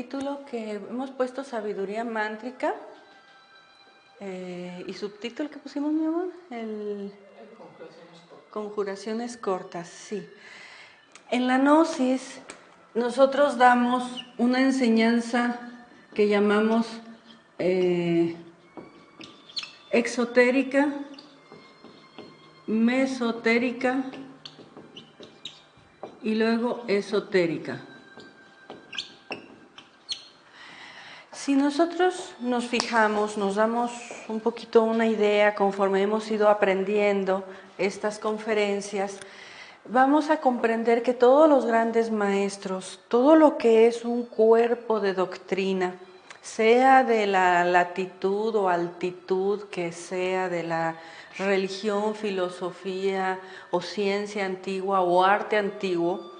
título que hemos puesto Sabiduría Mántrica y subtítulo que pusimos, mi amor, Conjuraciones cortas, sí. En la Gnosis nosotros damos una enseñanza que llamamos exotérica, mesotérica y luego esotérica. Si nosotros nos fijamos, nos damos un poquito una idea conforme hemos ido aprendiendo estas conferencias, vamos a comprender que todos los grandes maestros, todo lo que es un cuerpo de doctrina, sea de la latitud o altitud que sea de la religión, filosofía o ciencia antigua o arte antiguo,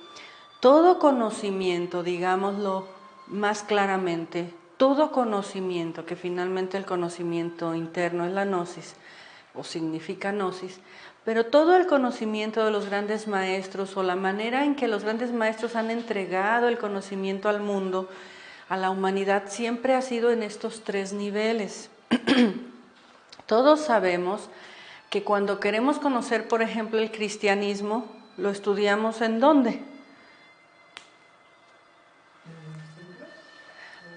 todo conocimiento, digámoslo más claramente, todo conocimiento, que finalmente el conocimiento interno es la gnosis, o significa gnosis, pero todo el conocimiento de los grandes maestros o la manera en que los grandes maestros han entregado el conocimiento al mundo, a la humanidad, siempre ha sido en estos tres niveles. Todos sabemos que cuando queremos conocer, por ejemplo, el cristianismo, lo estudiamos ¿en dónde?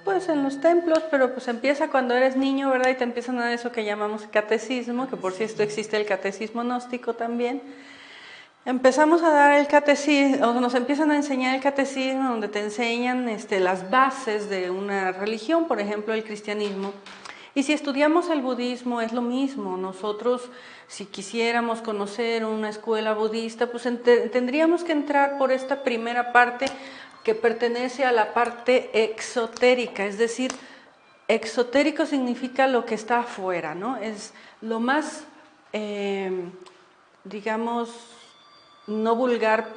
Pues en los templos, pero pues empieza cuando eres niño, ¿verdad? Y te empiezan a dar eso que llamamos catecismo, que por cierto existe el catecismo gnóstico también. Empezamos a dar el catecismo, o nos empiezan a enseñar el catecismo, donde te enseñan las bases de una religión, por ejemplo el cristianismo. Y si estudiamos el budismo es lo mismo. Nosotros, si quisiéramos conocer una escuela budista, pues tendríamos que entrar por esta primera parte que pertenece a la parte exotérica, es decir, exotérico significa lo que está afuera, ¿no? Es lo más, digamos, no vulgar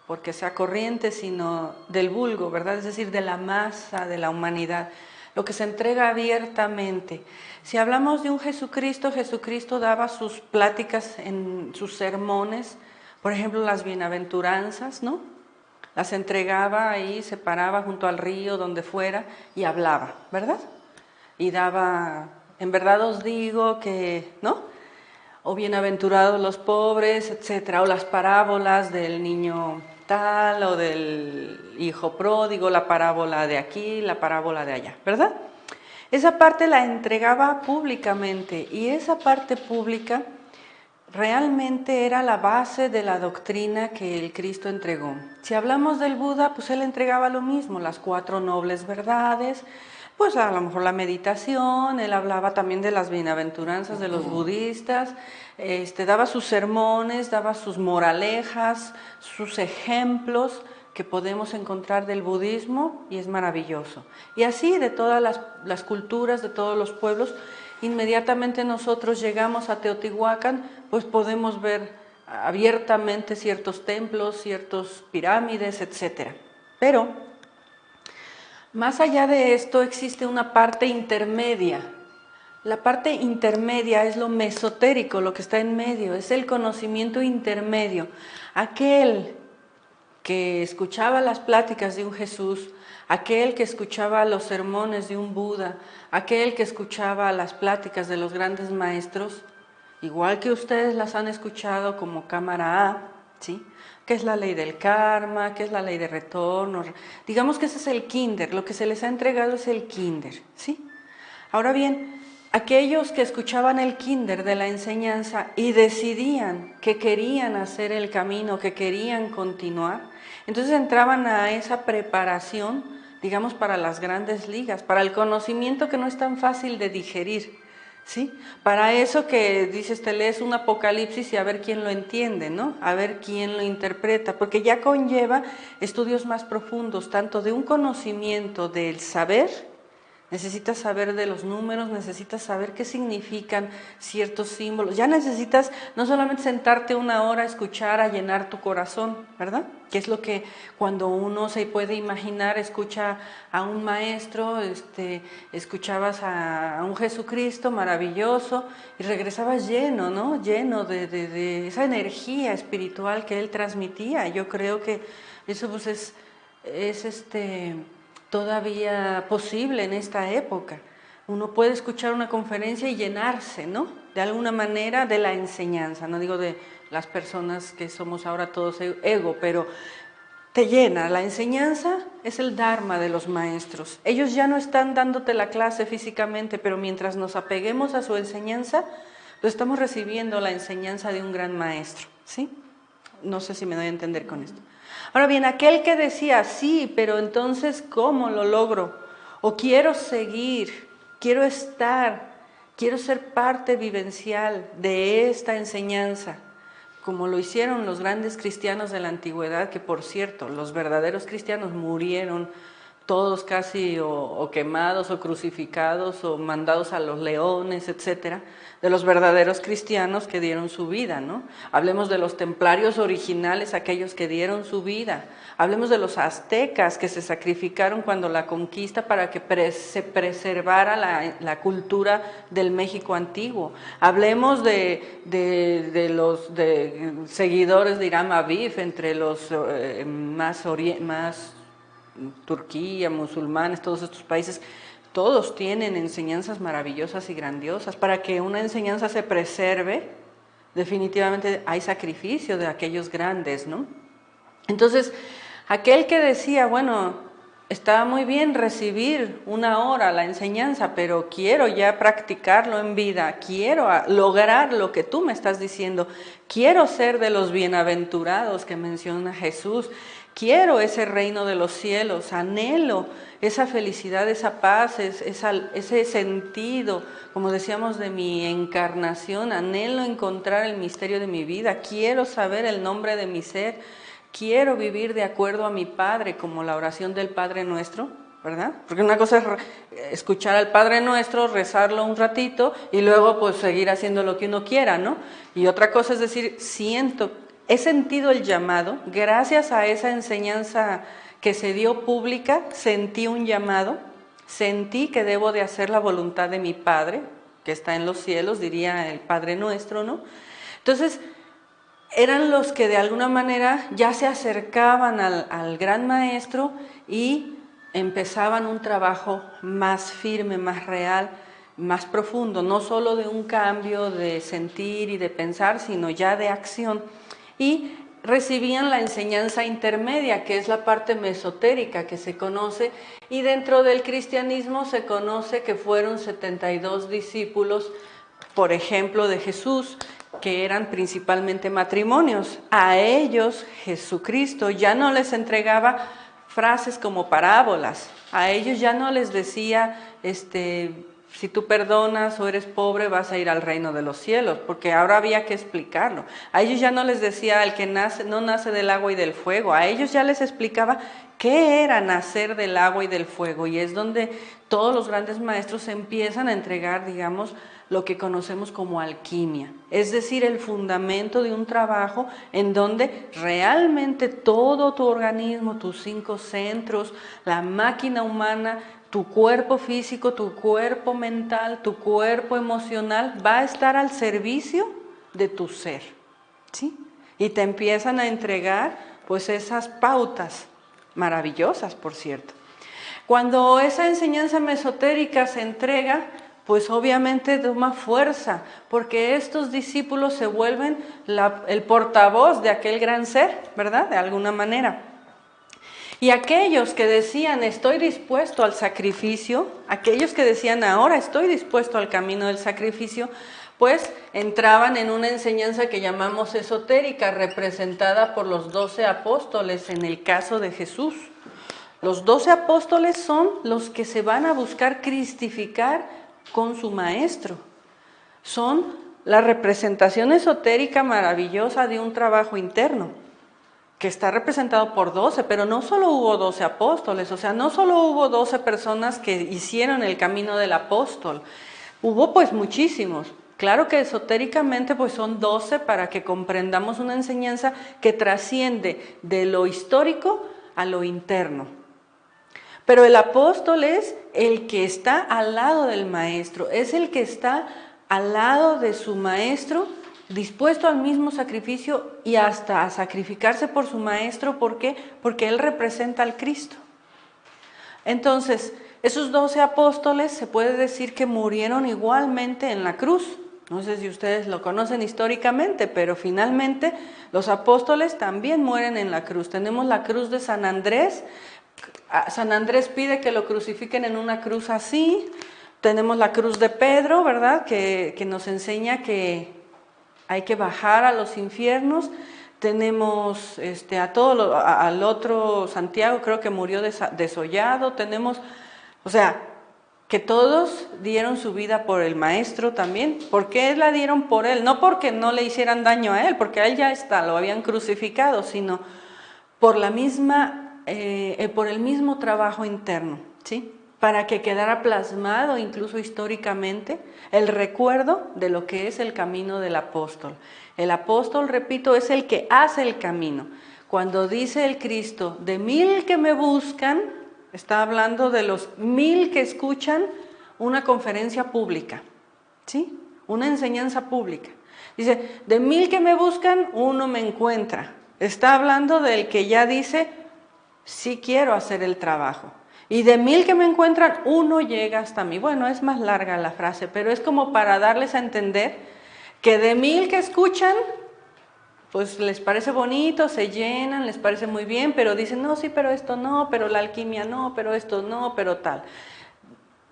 porque sea corriente, sino del vulgo, ¿verdad? Es decir, de la masa, de la humanidad, lo que se entrega abiertamente. Si hablamos de un Jesucristo, Jesucristo daba sus pláticas en sus sermones, por ejemplo, las bienaventuranzas, ¿no? Las entregaba ahí, se paraba junto al río, donde fuera, y hablaba, ¿verdad? Y daba, en verdad os digo que, ¿no? O bienaventurados los pobres, etcétera, o las parábolas del niño tal, o del hijo pródigo, la parábola de aquí, la parábola de allá, ¿verdad? Esa parte la entregaba públicamente, y esa parte pública realmente era la base de la doctrina que el Cristo entregó. Si hablamos del Buda, pues él entregaba lo mismo, las 4 nobles verdades, pues a lo mejor la meditación, él hablaba también de las bienaventuranzas de los budistas, daba sus sermones, daba sus moralejas, sus ejemplos que podemos encontrar del budismo, y es maravilloso. Y así de todas las culturas, de todos los pueblos. Inmediatamente nosotros llegamos a Teotihuacán, pues podemos ver abiertamente ciertos templos, ciertas pirámides, etc. Pero, más allá de esto, existe una parte intermedia. La parte intermedia es lo mesotérico, lo que está en medio, es el conocimiento intermedio. Aquel que escuchaba las pláticas de un Jesús, aquel que escuchaba los sermones de un Buda, aquel que escuchaba las pláticas de los grandes maestros, igual que ustedes las han escuchado como cámara A, ¿sí? ¿Qué es la ley del karma? ¿Qué es la ley de retorno? Digamos que ese es el kinder, lo que se les ha entregado es el kinder, ¿sí? Ahora bien, aquellos que escuchaban el kinder de la enseñanza y decidían que querían hacer el camino, que querían continuar, entonces entraban a esa preparación, digamos, para las grandes ligas, para el conocimiento que no es tan fácil de digerir, ¿sí? Para eso que dices, te lees un Apocalipsis y a ver quién lo entiende, ¿no? A ver quién lo interpreta, porque ya conlleva estudios más profundos, tanto de un conocimiento del saber. Necesitas saber de los números, necesitas saber qué significan ciertos símbolos. Ya necesitas no solamente sentarte una hora a escuchar, a llenar tu corazón, ¿verdad? Que es lo que cuando uno se puede imaginar, escucha a un maestro, escuchabas a un Jesucristo maravilloso y regresabas lleno, ¿no? Lleno de esa energía espiritual que él transmitía. Yo creo que eso pues es todavía posible en esta época. Uno puede escuchar una conferencia y llenarse, ¿no? De alguna manera de la enseñanza, no digo de las personas que somos ahora todos ego, pero te llena. La enseñanza es el dharma de los maestros. Ellos ya no están dándote la clase físicamente, pero mientras nos apeguemos a su enseñanza, pues estamos recibiendo la enseñanza de un gran maestro, ¿sí? No sé si me doy a entender con esto. Ahora bien, aquel que decía, sí, pero entonces, ¿cómo lo logro? O quiero seguir, quiero estar, quiero ser parte vivencial de esta enseñanza, como lo hicieron los grandes cristianos de la antigüedad, que por cierto, los verdaderos cristianos murieron todos casi o quemados o crucificados o mandados a los leones, etcétera, de los verdaderos cristianos que dieron su vida, ¿no? Hablemos de los templarios originales, aquellos que dieron su vida. Hablemos de los aztecas que se sacrificaron cuando la conquista para que se preservara la cultura del México antiguo. Hablemos de los seguidores de Irán Aviv, entre los más Turquía, musulmanes, todos estos países, todos tienen enseñanzas maravillosas y grandiosas. Para que una enseñanza se preserve, definitivamente hay sacrificio de aquellos grandes, ¿no? Entonces, aquel que decía, bueno, está muy bien recibir una hora la enseñanza, pero quiero ya practicarlo en vida, quiero lograr lo que tú me estás diciendo, quiero ser de los bienaventurados que menciona Jesús, quiero ese reino de los cielos, anhelo esa felicidad, esa paz, ese sentido, como decíamos, de mi encarnación, anhelo encontrar el misterio de mi vida, quiero saber el nombre de mi ser, quiero vivir de acuerdo a mi Padre, como la oración del Padre Nuestro, ¿verdad? Porque una cosa es escuchar al Padre Nuestro, rezarlo un ratito y luego pues seguir haciendo lo que uno quiera, ¿no? Y otra cosa es decir, he sentido el llamado, gracias a esa enseñanza que se dio pública, sentí un llamado, sentí que debo de hacer la voluntad de mi Padre, que está en los cielos, diría el Padre Nuestro, ¿no? Entonces, eran los que de alguna manera ya se acercaban al gran maestro y empezaban un trabajo más firme, más real, más profundo, no solo de un cambio de sentir y de pensar, sino ya de acción. Y recibían la enseñanza intermedia, que es la parte mesotérica que se conoce, y dentro del cristianismo se conoce que fueron 72 discípulos, por ejemplo, de Jesús, que eran principalmente matrimonios. A ellos Jesucristo ya no les entregaba frases como parábolas, a ellos ya no les decía, si tú perdonas o eres pobre vas a ir al reino de los cielos, porque ahora había que explicarlo. A ellos ya no les decía, el que no nace del agua y del fuego, a ellos ya les explicaba qué era nacer del agua y del fuego, y es donde todos los grandes maestros empiezan a entregar, digamos, lo que conocemos como alquimia, es decir, el fundamento de un trabajo en donde realmente todo tu organismo, tus 5 centros, la máquina humana, tu cuerpo físico, tu cuerpo mental, tu cuerpo emocional va a estar al servicio de tu ser, ¿sí? Y te empiezan a entregar pues esas pautas maravillosas, por cierto. Cuando esa enseñanza mesotérica se entrega, pues obviamente toma fuerza, porque estos discípulos se vuelven el portavoz de aquel gran ser, ¿verdad? De alguna manera. Y aquellos que decían, estoy dispuesto al sacrificio, aquellos que decían, ahora estoy dispuesto al camino del sacrificio, pues entraban en una enseñanza que llamamos esotérica, representada por los 12 apóstoles en el caso de Jesús. Los 12 apóstoles son los que se van a buscar cristificar con su maestro. Son la representación esotérica maravillosa de un trabajo interno, que está representado por 12, pero no solo hubo 12 apóstoles, o sea, no solo hubo 12 personas que hicieron el camino del apóstol, hubo pues muchísimos. Claro que esotéricamente pues son 12 para que comprendamos una enseñanza que trasciende de lo histórico a lo interno. Pero el apóstol es el que está al lado del maestro, es el que está al lado de su maestro, dispuesto al mismo sacrificio y hasta a sacrificarse por su maestro. ¿Por qué? Porque él representa al Cristo. Entonces, esos 12 apóstoles se puede decir que murieron igualmente en la cruz. No sé si ustedes lo conocen históricamente, pero finalmente los apóstoles también mueren en la cruz. Tenemos la cruz de San Andrés. San Andrés pide que lo crucifiquen en una cruz así. Tenemos la cruz de Pedro, ¿verdad? Que nos enseña que hay que bajar a los infiernos. Tenemos al otro Santiago, creo que murió desollado. Tenemos, o sea, que todos dieron su vida por el Maestro también. ¿Por qué la dieron por él? No porque no le hicieran daño a él, porque a él ya lo habían crucificado, sino por por el mismo trabajo interno, ¿sí? Para que quedara plasmado incluso históricamente el recuerdo de lo que es el camino del apóstol. El apóstol, repito, es el que hace el camino. Cuando dice el Cristo, de 1000 que me buscan, está hablando de los 1000 que escuchan una conferencia pública, ¿sí? Una enseñanza pública. Dice, de 1000 que me buscan, uno me encuentra. Está hablando del que ya dice, sí quiero hacer el trabajo. Y de 1000 que me encuentran, uno llega hasta mí. Bueno, es más larga la frase, pero es como para darles a entender que de 1000 que escuchan, pues les parece bonito, se llenan, les parece muy bien, pero dicen, no, sí, pero esto no, pero la alquimia no, pero esto no, pero tal.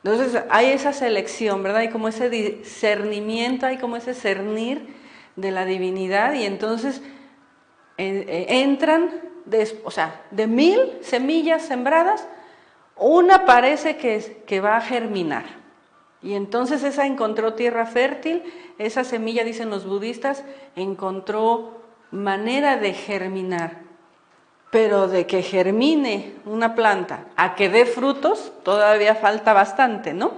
Entonces hay esa selección, ¿verdad? Hay como ese discernimiento, hay como ese cernir de la divinidad y entonces entran, de 1000 semillas sembradas, una parece que va a germinar. Y entonces esa encontró tierra fértil, esa semilla, dicen los budistas, encontró manera de germinar. Pero de que germine una planta a que dé frutos, todavía falta bastante, ¿no?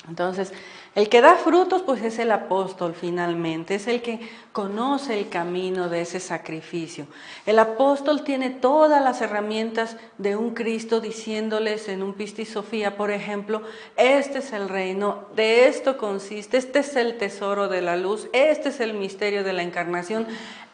Entonces, el que da frutos, pues es el apóstol finalmente, es el que conoce el camino de ese sacrificio. El apóstol tiene todas las herramientas de un Cristo diciéndoles en un Pistis Sophia, por ejemplo, este es el reino, de esto consiste, este es el tesoro de la luz, este es el misterio de la encarnación,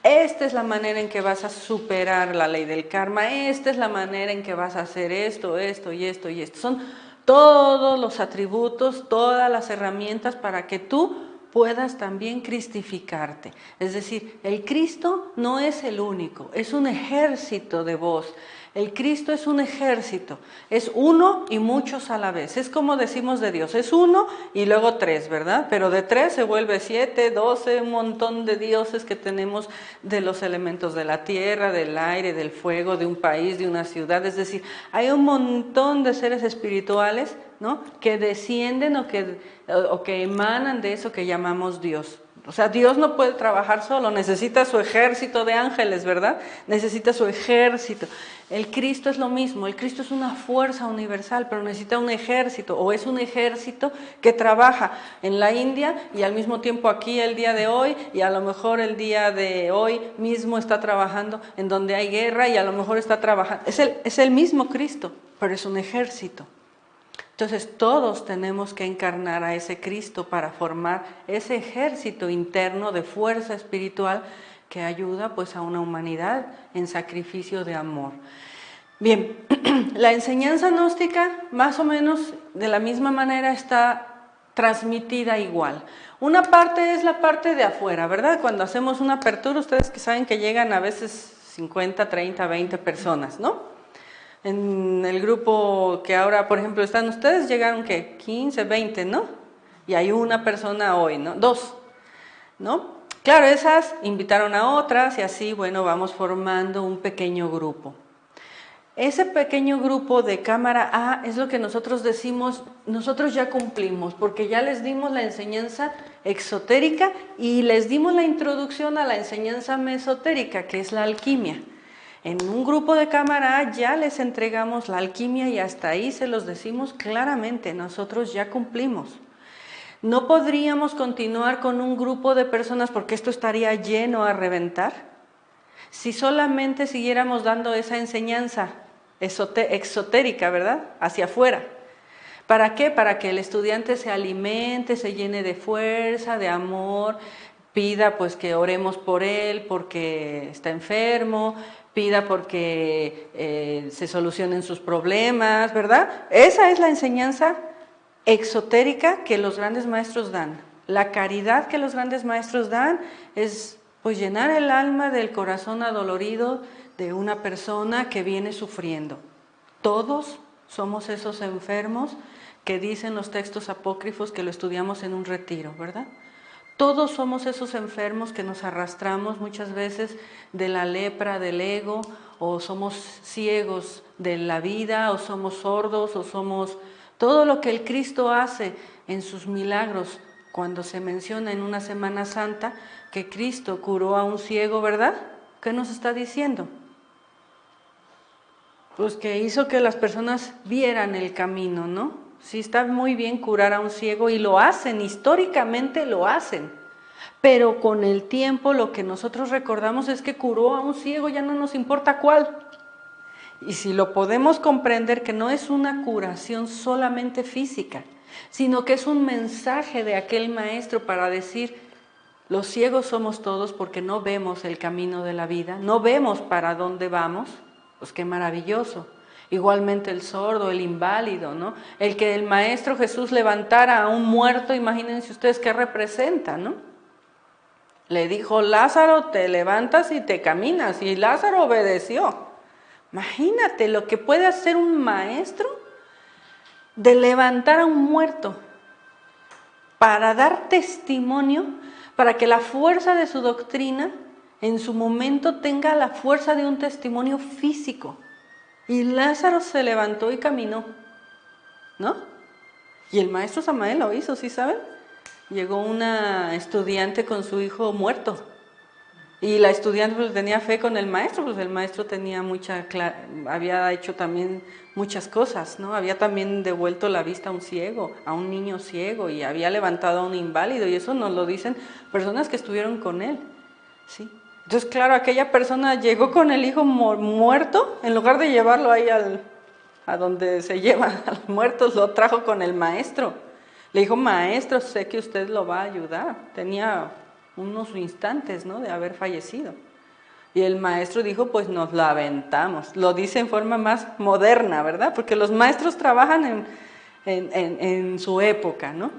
esta es la manera en que vas a superar la ley del karma, esta es la manera en que vas a hacer esto, esto y esto y esto. Son todos los atributos, todas las herramientas para que tú puedas también cristificarte. Es decir, el Cristo no es el único, es un ejército de voz. El Cristo es un ejército, es uno y muchos a la vez. Es como decimos de Dios, es uno y luego 3, ¿verdad? Pero de 3 se vuelve 7, 12, un montón de dioses que tenemos de los elementos de la tierra, del aire, del fuego, de un país, de una ciudad. Es decir, hay un montón de seres espirituales, ¿no? Que descienden o que emanan de eso que llamamos Dios. O sea, Dios no puede trabajar solo, necesita su ejército de ángeles, ¿verdad? Necesita su ejército. El Cristo es lo mismo, el Cristo es una fuerza universal, pero necesita un ejército, o es un ejército que trabaja en la India y al mismo tiempo aquí el día de hoy, y a lo mejor el día de hoy mismo está trabajando en donde hay guerra y a lo mejor está trabajando. Es el mismo Cristo, pero es un ejército. Entonces todos tenemos que encarnar a ese Cristo para formar ese ejército interno de fuerza espiritual que ayuda pues a una humanidad en sacrificio de amor. Bien, la enseñanza gnóstica más o menos de la misma manera está transmitida igual. Una parte es la parte de afuera, ¿verdad? Cuando hacemos una apertura, ustedes que saben que llegan a veces 50, 30, 20 personas, ¿no? En el grupo que ahora, por ejemplo, están ustedes, llegaron, ¿qué? 15, 20, ¿no? Y hay una persona hoy, ¿no? 2, ¿no? Claro, esas invitaron a otras y así, bueno, vamos formando un pequeño grupo. Ese pequeño grupo de cámara A es lo que nosotros decimos, nosotros ya cumplimos, porque ya les dimos la enseñanza exotérica y les dimos la introducción a la enseñanza mesotérica, que es la alquimia. En un grupo de cámara A ya les entregamos la alquimia y hasta ahí se los decimos claramente, nosotros ya cumplimos. No podríamos continuar con un grupo de personas porque esto estaría lleno a reventar si solamente siguiéramos dando esa enseñanza exotérica, ¿verdad? Hacia afuera. ¿Para qué? Para que el estudiante se alimente, se llene de fuerza, de amor, pida pues que oremos por él porque está enfermo, pida porque se solucionen sus problemas, ¿verdad? Esa es la enseñanza exotérica que los grandes maestros dan. La caridad que los grandes maestros dan es pues llenar el alma del corazón adolorido de una persona que viene sufriendo. Todos somos esos enfermos que dicen los textos apócrifos que lo estudiamos en un retiro, ¿verdad? Todos somos esos enfermos que nos arrastramos muchas veces de la lepra del ego, o somos ciegos de la vida, o somos sordos, o somos... Todo lo que el Cristo hace en sus milagros, cuando se menciona en una Semana Santa que Cristo curó a un ciego, ¿verdad? ¿Qué nos está diciendo? Pues que hizo que las personas vieran el camino, ¿no? Sí, está muy bien curar a un ciego y lo hacen, históricamente lo hacen. Pero con el tiempo lo que nosotros recordamos es que curó a un ciego, ya no nos importa cuál. Y si lo podemos comprender que no es una curación solamente física, sino que es un mensaje de aquel maestro para decir, los ciegos somos todos porque no vemos el camino de la vida, no vemos para dónde vamos, pues qué maravilloso. Igualmente el sordo, el inválido, ¿no? El que el Maestro Jesús levantara a un muerto, imagínense ustedes qué representa, ¿no? Le dijo, Lázaro, te levantas y te caminas, y Lázaro obedeció. Imagínate lo que puede hacer un maestro de levantar a un muerto para dar testimonio, para que la fuerza de su doctrina en su momento tenga la fuerza de un testimonio físico. Y Lázaro se levantó y caminó, ¿no? Y el maestro Samael lo hizo, ¿sí saben? Llegó una estudiante con su hijo muerto. Y la estudiante pues tenía fe con el maestro, pues el maestro tenía había hecho también muchas cosas, ¿no? Había también devuelto la vista a un ciego, a un niño ciego, y había levantado a un inválido, y eso nos lo dicen personas que estuvieron con él, ¿sí? Entonces, claro, aquella persona llegó con el hijo muerto, en lugar de llevarlo ahí a donde se llevan a los muertos, lo trajo con el maestro. Le dijo, maestro, sé que usted lo va a ayudar. Tenía unos instantes, ¿no?, de haber fallecido. Y el maestro dijo, pues nos la aventamos. Lo dice en forma más moderna, ¿verdad? Porque los maestros trabajan en su época, ¿no?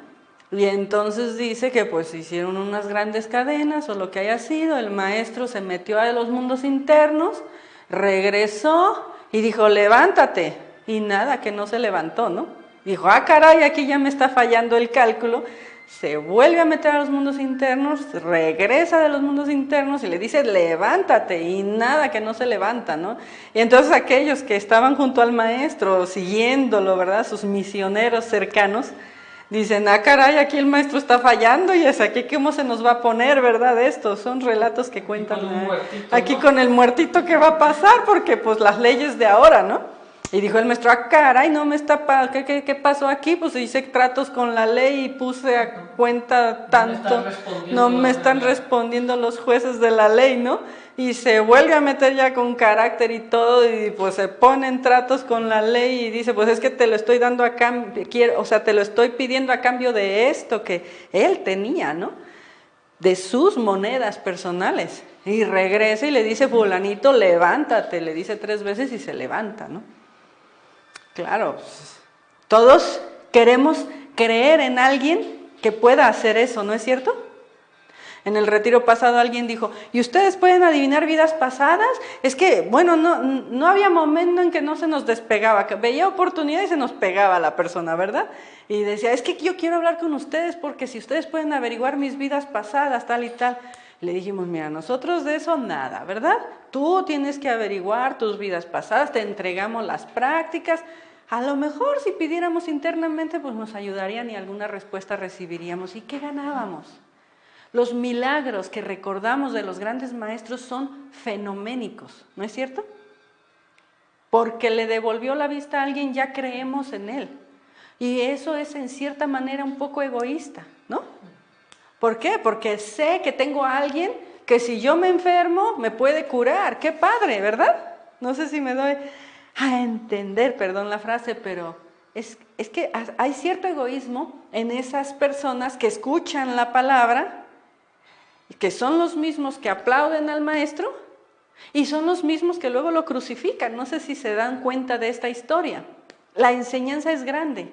Y entonces dice que pues hicieron unas grandes cadenas o lo que haya sido, el maestro se metió a los mundos internos, regresó y dijo, levántate. Y nada, que no se levantó, ¿no? Dijo, ah, caray, aquí ya me está fallando el cálculo. Se vuelve a meter a los mundos internos, regresa de los mundos internos y le dice, levántate, y nada, que no se levanta, ¿no? Y entonces aquellos que estaban junto al maestro, siguiéndolo, ¿verdad?, sus misioneros cercanos, dicen, ah, caray, aquí el maestro está fallando, y es aquí cómo se nos va a poner, ¿verdad? Estos son relatos que cuentan aquí, ¿no?, con el muertito que va a pasar, porque pues las leyes de ahora, ¿no? Y dijo el maestro, ah, caray, no me está, ¿qué pasó aquí? Pues hice tratos con la ley y puse a cuenta tanto, no me están respondiendo los jueces de la ley, ¿no? Y se vuelve a meter ya con carácter y todo, y pues se ponen tratos con la ley y dice, pues es que te lo estoy dando a cambio, o sea, te lo estoy pidiendo a cambio de esto que él tenía, ¿no?, de sus monedas personales. Y regresa y le dice, fulanito, levántate, le dice 3 veces y se levanta, ¿no? Claro, todos queremos creer en alguien que pueda hacer eso, ¿no es cierto? En el retiro pasado alguien dijo, ¿y ustedes pueden adivinar vidas pasadas? Es que, bueno, no había momento en que no se nos despegaba, que veía oportunidad y se nos pegaba la persona, ¿verdad? Y decía, es que yo quiero hablar con ustedes porque si ustedes pueden averiguar mis vidas pasadas, tal y tal. Le dijimos, mira, nosotros de eso nada, ¿verdad? Tú tienes que averiguar tus vidas pasadas, te entregamos las prácticas. A lo mejor si pidiéramos internamente, pues nos ayudarían y alguna respuesta recibiríamos. ¿Y qué ganábamos? Los milagros que recordamos de los grandes maestros son fenoménicos, ¿no es cierto? Porque le devolvió la vista a alguien, ya creemos en él. Y eso es en cierta manera un poco egoísta, ¿no? ¿Por qué? Porque sé que tengo a alguien que si yo me enfermo me puede curar. ¡Qué padre!, ¿verdad? No sé si me doy a entender, perdón la frase, pero es que hay cierto egoísmo en esas personas que escuchan la palabra, que son los mismos que aplauden al maestro, Y son los mismos que luego lo crucifican. No sé si se dan cuenta de esta historia. La enseñanza es grande,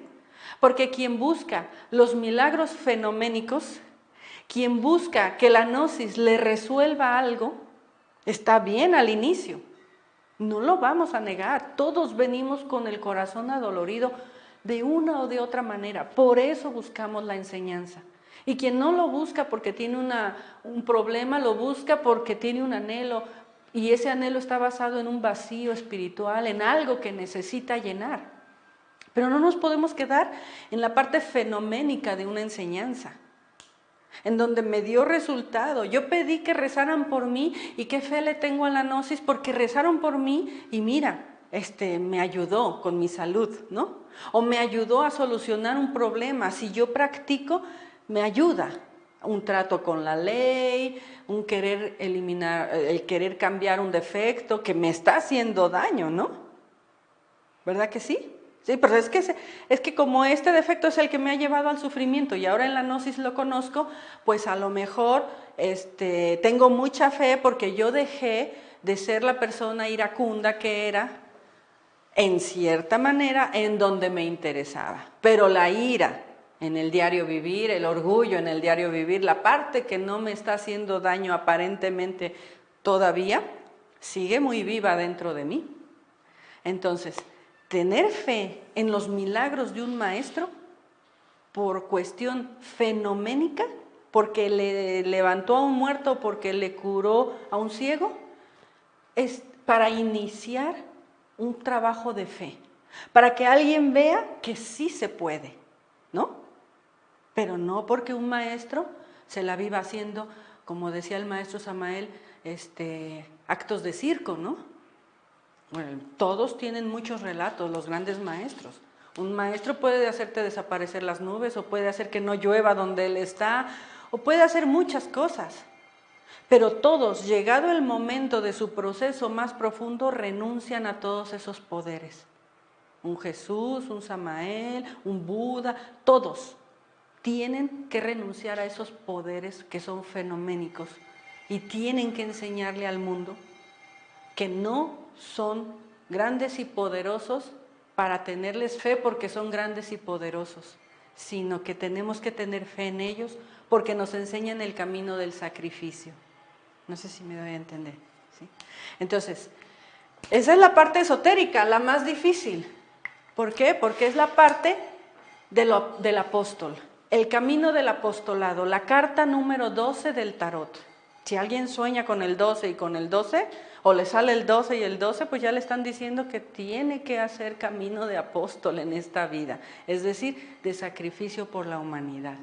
porque quien busca los milagros fenoménicos, quien busca que la gnosis le resuelva algo, está bien al inicio. No lo vamos a negar. Todos venimos con el corazón adolorido de una o de otra manera. Por eso buscamos la enseñanza. Y quien no lo busca porque tiene un problema, lo busca porque tiene un anhelo. Y ese anhelo está basado en un vacío espiritual, en algo que necesita llenar. Pero no nos podemos quedar en la parte fenoménica de una enseñanza, en donde me dio resultado. Yo pedí que rezaran por mí y qué fe le tengo a la gnosis porque rezaron por mí y mira, me ayudó con mi salud, ¿no? O me ayudó a solucionar un problema. Si yo practico, me ayuda. Un trato con la ley, un querer eliminar, el querer cambiar un defecto que me está haciendo daño, ¿no? ¿Verdad que sí? Sí, pero es que como este defecto es el que me ha llevado al sufrimiento y ahora en la gnosis lo conozco, pues a lo mejor tengo mucha fe porque yo dejé de ser la persona iracunda que era, en cierta manera, en donde me interesaba. Pero la ira en el diario vivir, el orgullo en el diario vivir, la parte que no me está haciendo daño aparentemente todavía, sigue muy viva dentro de mí. Entonces, tener fe en los milagros de un maestro por cuestión fenoménica, porque le levantó a un muerto, porque le curó a un ciego, es para iniciar un trabajo de fe, para que alguien vea que sí se puede, ¿no? Pero no porque un maestro se la viva haciendo, como decía el maestro Samael, actos de circo, ¿no? Bueno, todos tienen muchos relatos, los grandes maestros. Un maestro puede hacerte desaparecer las nubes, o puede hacer que no llueva donde él está, o puede hacer muchas cosas. Pero todos, llegado el momento de su proceso más profundo, renuncian a todos esos poderes. Un Jesús, un Samael, un Buda, todos tienen que renunciar a esos poderes que son fenoménicos y tienen que enseñarle al mundo que no son grandes y poderosos para tenerles fe porque son grandes y poderosos, sino que tenemos que tener fe en ellos porque nos enseñan el camino del sacrificio. No sé si me doy a entender, ¿sí? Entonces, esa es la parte esotérica, la más difícil. ¿Por qué? Porque es la parte del apóstol, el camino del apostolado, la carta número 12 del tarot. Si alguien sueña con el 12 y con el 12, o le sale el 12 y el 12, pues ya le están diciendo que tiene que hacer camino de apóstol en esta vida, es decir, de sacrificio por la humanidad.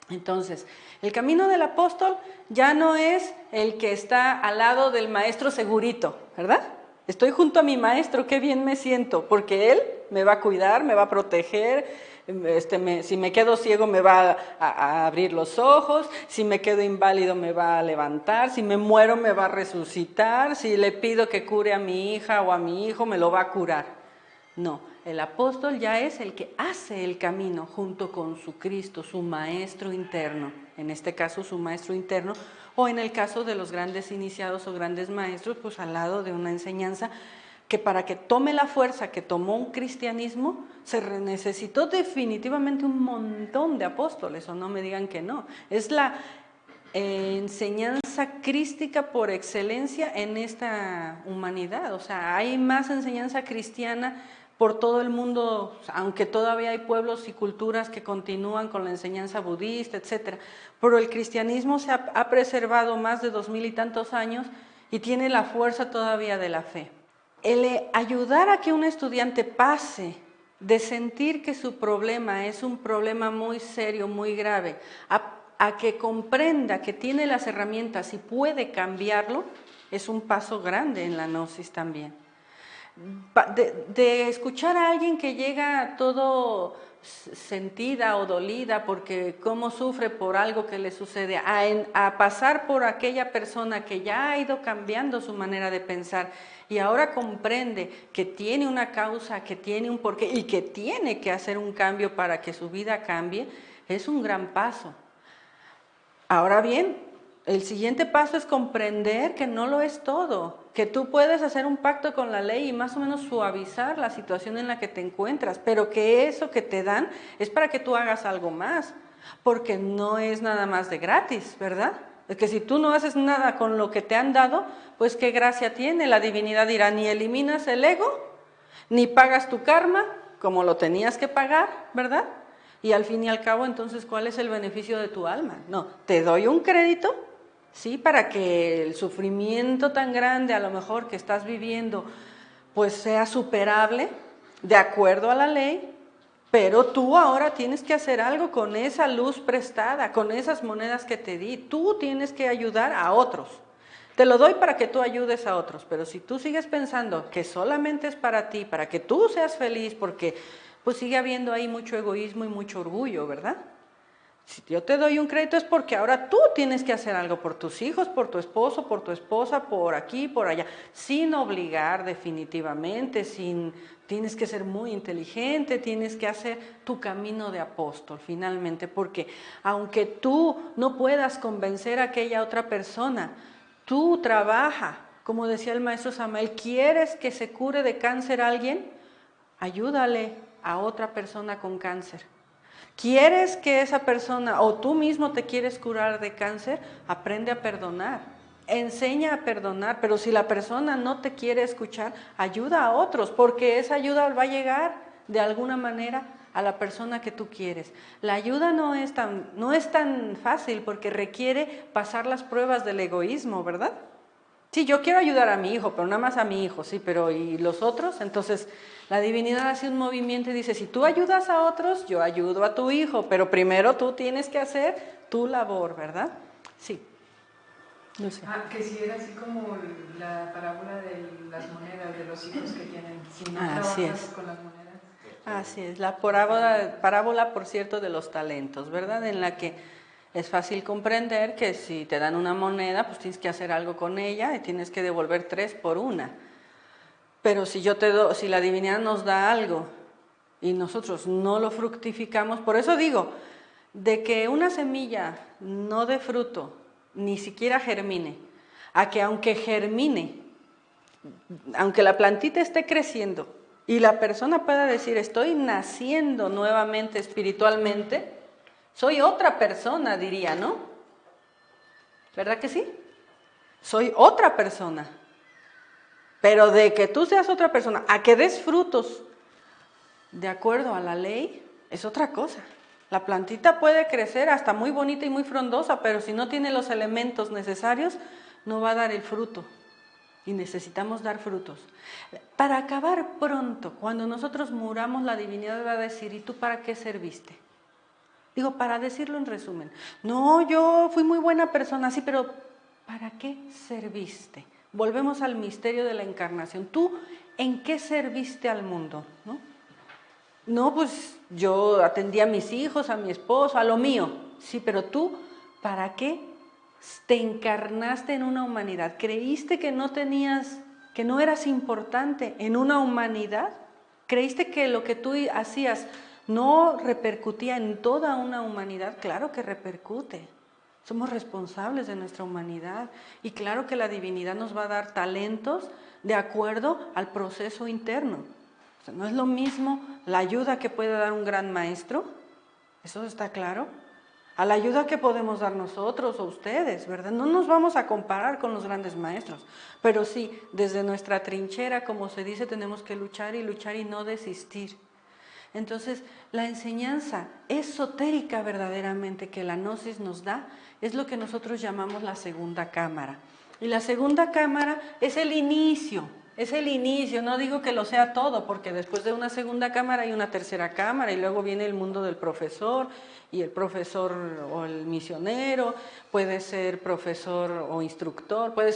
Entonces, el camino del apóstol ya no es el que está al lado del maestro segurito, ¿verdad? Estoy junto a mi maestro, qué bien me siento, porque él me va a cuidar, me va a proteger. Si me quedo ciego me va a abrir los ojos, si me quedo inválido me va a levantar, si me muero me va a resucitar, si le pido que cure a mi hija o a mi hijo me lo va a curar. No, el apóstol ya es el que hace el camino junto con su Cristo, su maestro interno, en este caso su maestro interno, o en el caso de los grandes iniciados o grandes maestros, pues al lado de una enseñanza que para que tome la fuerza que tomó un cristianismo, se necesitó definitivamente un montón de apóstoles, o no me digan que no. Es la enseñanza crística por excelencia en esta humanidad. O sea, hay más enseñanza cristiana por todo el mundo, aunque todavía hay pueblos y culturas que continúan con la enseñanza budista, etcétera. Pero el cristianismo se ha preservado más de 2000 y tantos años y tiene la fuerza todavía de la fe. El ayudar a que un estudiante pase de sentir que su problema es un problema muy serio, muy grave, a que comprenda que tiene las herramientas y puede cambiarlo, es un paso grande en la gnosis también. De escuchar a alguien que llega todo sentida o dolida porque cómo sufre por algo que le sucede, a pasar por aquella persona que ya ha ido cambiando su manera de pensar y ahora comprende que tiene una causa, que tiene un porqué y que tiene que hacer un cambio para que su vida cambie, es un gran paso. Ahora bien, el siguiente paso es comprender que no lo es todo, que tú puedes hacer un pacto con la ley y más o menos suavizar la situación en la que te encuentras, pero que eso que te dan es para que tú hagas algo más, porque no es nada más de gratis, ¿verdad? Es que si tú no haces nada con lo que te han dado, pues qué gracia tiene. La divinidad dirá, ni eliminas el ego, ni pagas tu karma, como lo tenías que pagar, ¿verdad? Y al fin y al cabo, entonces, ¿cuál es el beneficio de tu alma? No, te doy un crédito, ¿sí? Para que el sufrimiento tan grande, a lo mejor, que estás viviendo, pues sea superable, de acuerdo a la ley, pero tú ahora tienes que hacer algo con esa luz prestada, con esas monedas que te di. Tú tienes que ayudar a otros. Te lo doy para que tú ayudes a otros, pero si tú sigues pensando que solamente es para ti, para que tú seas feliz, porque pues sigue habiendo ahí mucho egoísmo y mucho orgullo, ¿verdad? Si yo te doy un crédito es porque ahora tú tienes que hacer algo por tus hijos, por tu esposo, por tu esposa, por aquí, por allá, sin obligar definitivamente, tienes que ser muy inteligente, tienes que hacer tu camino de apóstol finalmente, porque aunque tú no puedas convencer a aquella otra persona, tú trabaja, como decía el maestro Samael, ¿quieres que se cure de cáncer a alguien? Ayúdale a otra persona con cáncer. ¿Quieres que esa persona o tú mismo te quieres curar de cáncer? Aprende a perdonar, enseña a perdonar, pero si la persona no te quiere escuchar, ayuda a otros, porque esa ayuda va a llegar de alguna manera a la persona que tú quieres. La ayuda no es tan fácil porque requiere pasar las pruebas del egoísmo, ¿verdad? Sí, yo quiero ayudar a mi hijo, pero nada más a mi hijo, sí, pero ¿y los otros? Entonces, la divinidad hace un movimiento y dice, si tú ayudas a otros, yo ayudo a tu hijo, pero primero tú tienes que hacer tu labor, ¿verdad? Sí. No sé. Que si era así como la parábola de las monedas, de los hijos que tienen, si no trabajas con las monedas. Así es, la parábola, por cierto, de los talentos, ¿verdad? En la que es fácil comprender que si te dan una moneda, pues tienes que hacer algo con ella y tienes que devolver 3 por una. Pero si la divinidad nos da algo y nosotros no lo fructificamos, por eso digo, de que una semilla no dé fruto, ni siquiera germine, a que aunque germine, aunque la plantita esté creciendo y la persona pueda decir, estoy naciendo nuevamente espiritualmente, soy otra persona, diría, ¿no? ¿Verdad que sí? Soy otra persona. Pero de que tú seas otra persona, a que des frutos de acuerdo a la ley, es otra cosa. La plantita puede crecer hasta muy bonita y muy frondosa, pero si no tiene los elementos necesarios, no va a dar el fruto. Y necesitamos dar frutos. Para acabar pronto, cuando nosotros muramos, la divinidad va a decir, ¿y tú para qué serviste? Digo, para decirlo en resumen. No, yo fui muy buena persona, sí, pero ¿para qué serviste? Volvemos al misterio de la encarnación. ¿Tú en qué serviste al mundo? No, pues yo atendí a mis hijos, a mi esposo, a lo mío. Sí, pero tú, ¿para qué te encarnaste en una humanidad? ¿Creíste que que no eras importante en una humanidad? ¿Creíste que lo que tú hacías no repercutía en toda una humanidad? Claro que repercute. Somos responsables de nuestra humanidad y claro que la divinidad nos va a dar talentos de acuerdo al proceso interno. O sea, no es lo mismo la ayuda que puede dar un gran maestro, eso está claro, a la ayuda que podemos dar nosotros o ustedes, ¿verdad? No nos vamos a comparar con los grandes maestros, pero sí, desde nuestra trinchera, como se dice, tenemos que luchar y no desistir. Entonces, la enseñanza esotérica verdaderamente que la gnosis nos da es lo que nosotros llamamos la segunda cámara. Y la segunda cámara es el inicio, no digo que lo sea todo, porque después de una segunda cámara hay una tercera cámara y luego viene el mundo del profesor y el profesor o el misionero, puede ser profesor o instructor, puede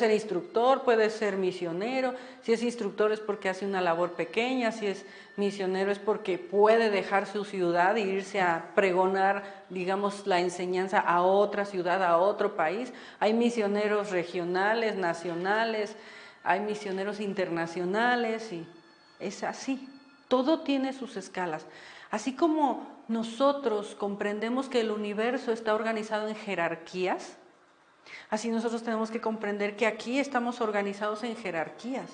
ser misionero, si es instructor es porque hace una labor pequeña, si es misionero es porque puede dejar su ciudad e irse a pregonar, digamos, la enseñanza a otra ciudad, a otro país. Hay misioneros regionales, nacionales, hay misioneros internacionales y es así. Todo tiene sus escalas. Así como nosotros comprendemos que el universo está organizado en jerarquías, Así nosotros tenemos que comprender que aquí estamos organizados en jerarquías.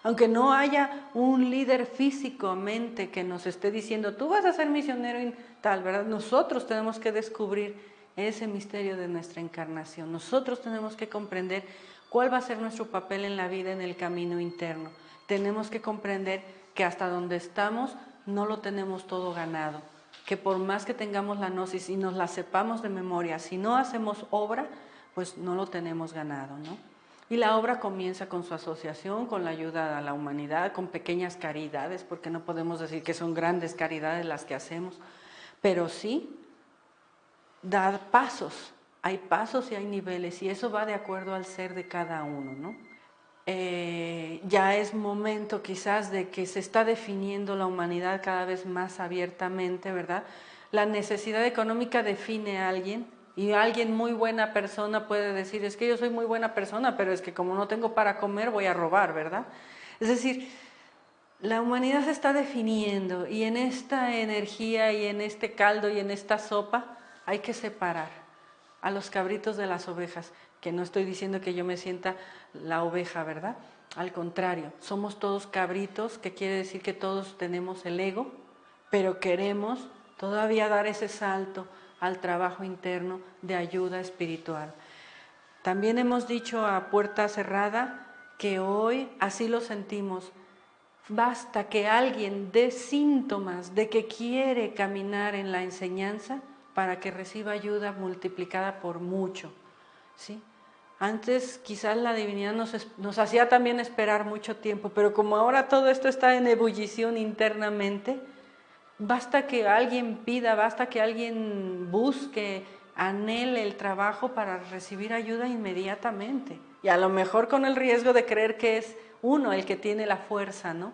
Aunque no haya un líder físicamente que nos esté diciendo, tú vas a ser misionero y tal, ¿verdad? Nosotros tenemos que descubrir ese misterio de nuestra encarnación. Nosotros tenemos que comprender cuál va a ser nuestro papel en la vida, en el camino interno. Tenemos que comprender que hasta donde estamos no lo tenemos todo ganado. Que por más que tengamos la gnosis y nos la sepamos de memoria, si no hacemos obra, pues no lo tenemos ganado, ¿no? Y la obra comienza con su asociación, con la ayuda a la humanidad, con pequeñas caridades, porque no podemos decir que son grandes caridades las que hacemos, pero sí dar pasos. Hay pasos y hay niveles, y eso va de acuerdo al ser de cada uno, ¿no? Ya es momento quizás de que se está definiendo la humanidad cada vez más abiertamente, ¿verdad? La necesidad económica define a alguien, y alguien muy buena persona puede decir, es que yo soy muy buena persona, pero es que como no tengo para comer voy a robar, ¿verdad? Es decir, la humanidad se está definiendo, y en esta energía y en este caldo y en esta sopa hay que separar a los cabritos de las ovejas, que no estoy diciendo que yo me sienta la oveja, ¿verdad? Al contrario, somos todos cabritos, que quiere decir que todos tenemos el ego, pero queremos todavía dar ese salto al trabajo interno de ayuda espiritual. También hemos dicho a puerta cerrada que hoy así lo sentimos. Basta que alguien dé síntomas de que quiere caminar en la enseñanza para que reciba ayuda multiplicada por mucho, ¿sí? Antes quizás la divinidad nos hacía también esperar mucho tiempo, pero como ahora todo esto está en ebullición internamente, basta que alguien pida, basta que alguien busque, anhele el trabajo para recibir ayuda inmediatamente. Y a lo mejor con el riesgo de creer que es uno el que tiene la fuerza, ¿no?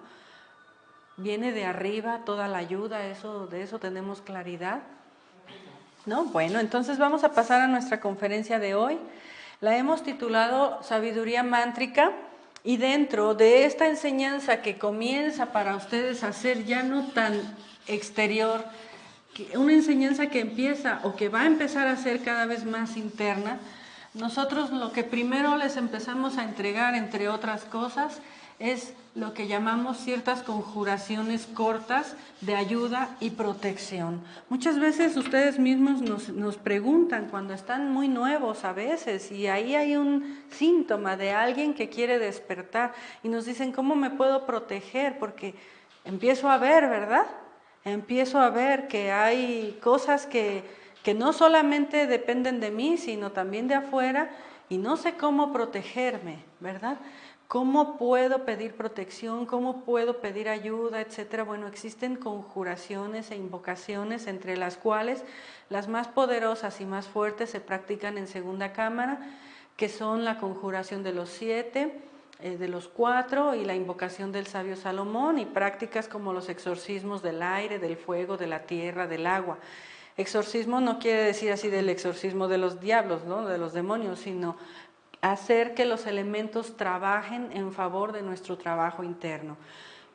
Viene de arriba toda la ayuda, de eso tenemos claridad, ¿no? Bueno, entonces vamos a pasar a nuestra conferencia de hoy. La hemos titulado Sabiduría Mántrica, y dentro de esta enseñanza que comienza para ustedes a ser ya no tan exterior, una enseñanza que empieza o que va a empezar a ser cada vez más interna, nosotros lo que primero les empezamos a entregar, entre otras cosas, es lo que llamamos ciertas conjuraciones cortas de ayuda y protección. Muchas veces ustedes mismos nos preguntan cuando están muy nuevos a veces, y ahí hay un síntoma de alguien que quiere despertar, y nos dicen, ¿cómo me puedo proteger? Porque empiezo a ver, ¿verdad? Empiezo a ver que hay cosas que no solamente dependen de mí, sino también de afuera, y no sé cómo protegerme, ¿verdad? ¿Cómo puedo pedir protección? ¿Cómo puedo pedir ayuda? Etcétera. Bueno, existen conjuraciones e invocaciones, entre las cuales las más poderosas y más fuertes se practican en segunda cámara, que son la conjuración de los 7, de los 4 y la invocación del sabio Salomón, y prácticas como los exorcismos del aire, del fuego, de la tierra, del agua. Exorcismo no quiere decir así del exorcismo de los diablos, ¿no? De los demonios, sino hacer que los elementos trabajen en favor de nuestro trabajo interno.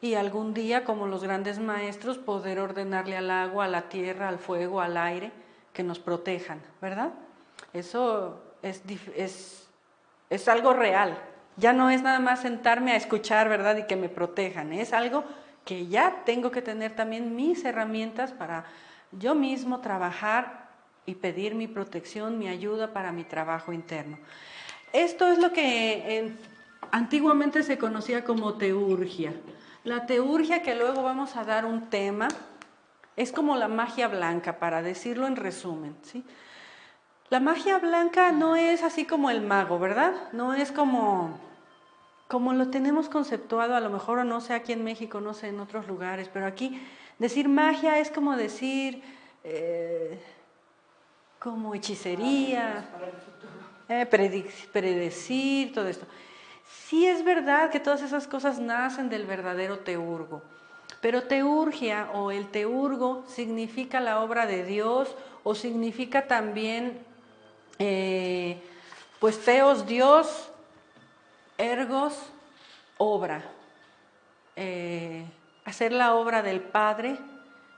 Y algún día, como los grandes maestros, poder ordenarle al agua, a la tierra, al fuego, al aire, que nos protejan, ¿verdad? Eso es algo real. Ya no es nada más sentarme a escuchar, ¿verdad? Y que me protejan. Es algo que ya tengo que tener también mis herramientas para yo mismo trabajar y pedir mi protección, mi ayuda para mi trabajo interno. Esto es lo que antiguamente se conocía como teurgia. La teurgia, que luego vamos a dar un tema, es como la magia blanca, para decirlo en resumen, ¿sí? La magia blanca no es así como el mago, ¿verdad? No es como lo tenemos conceptuado, a lo mejor, o no sé, aquí en México, no sé, en otros lugares, pero aquí decir magia es como decir, como hechicería, predecir, todo esto. Sí es verdad que todas esas cosas nacen del verdadero teurgo, pero teurgia o el teurgo significa la obra de Dios, o significa también, pues teos, Dios, ergos, obra. Hacer la obra del Padre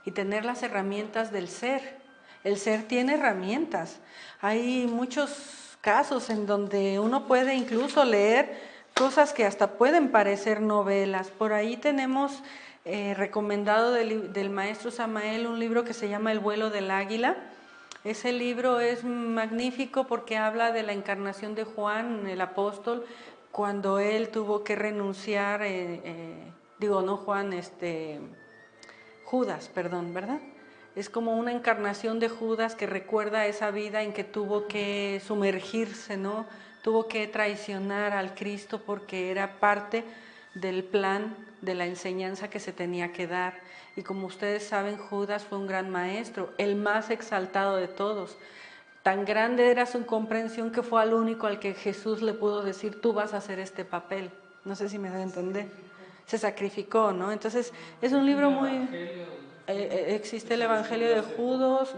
y tener las herramientas del ser. El ser tiene herramientas. Hay muchos casos en donde uno puede incluso leer cosas que hasta pueden parecer novelas. Por ahí tenemos recomendado del maestro Samael un libro que se llama El vuelo del águila. Ese libro es magnífico porque habla de la encarnación de Juan, el apóstol, cuando él tuvo que renunciar, Judas, perdón, ¿verdad? Es como una encarnación de Judas que recuerda esa vida en que tuvo que sumergirse, ¿no? Tuvo que traicionar al Cristo porque era parte del plan de la enseñanza que se tenía que dar. Y como ustedes saben, Judas fue un gran maestro, el más exaltado de todos. Tan grande era su comprensión que fue al único al que Jesús le pudo decir, tú vas a hacer este papel. No sé si me da a entender. Se sacrificó, ¿no? Entonces, es un libro muy... existe el Evangelio de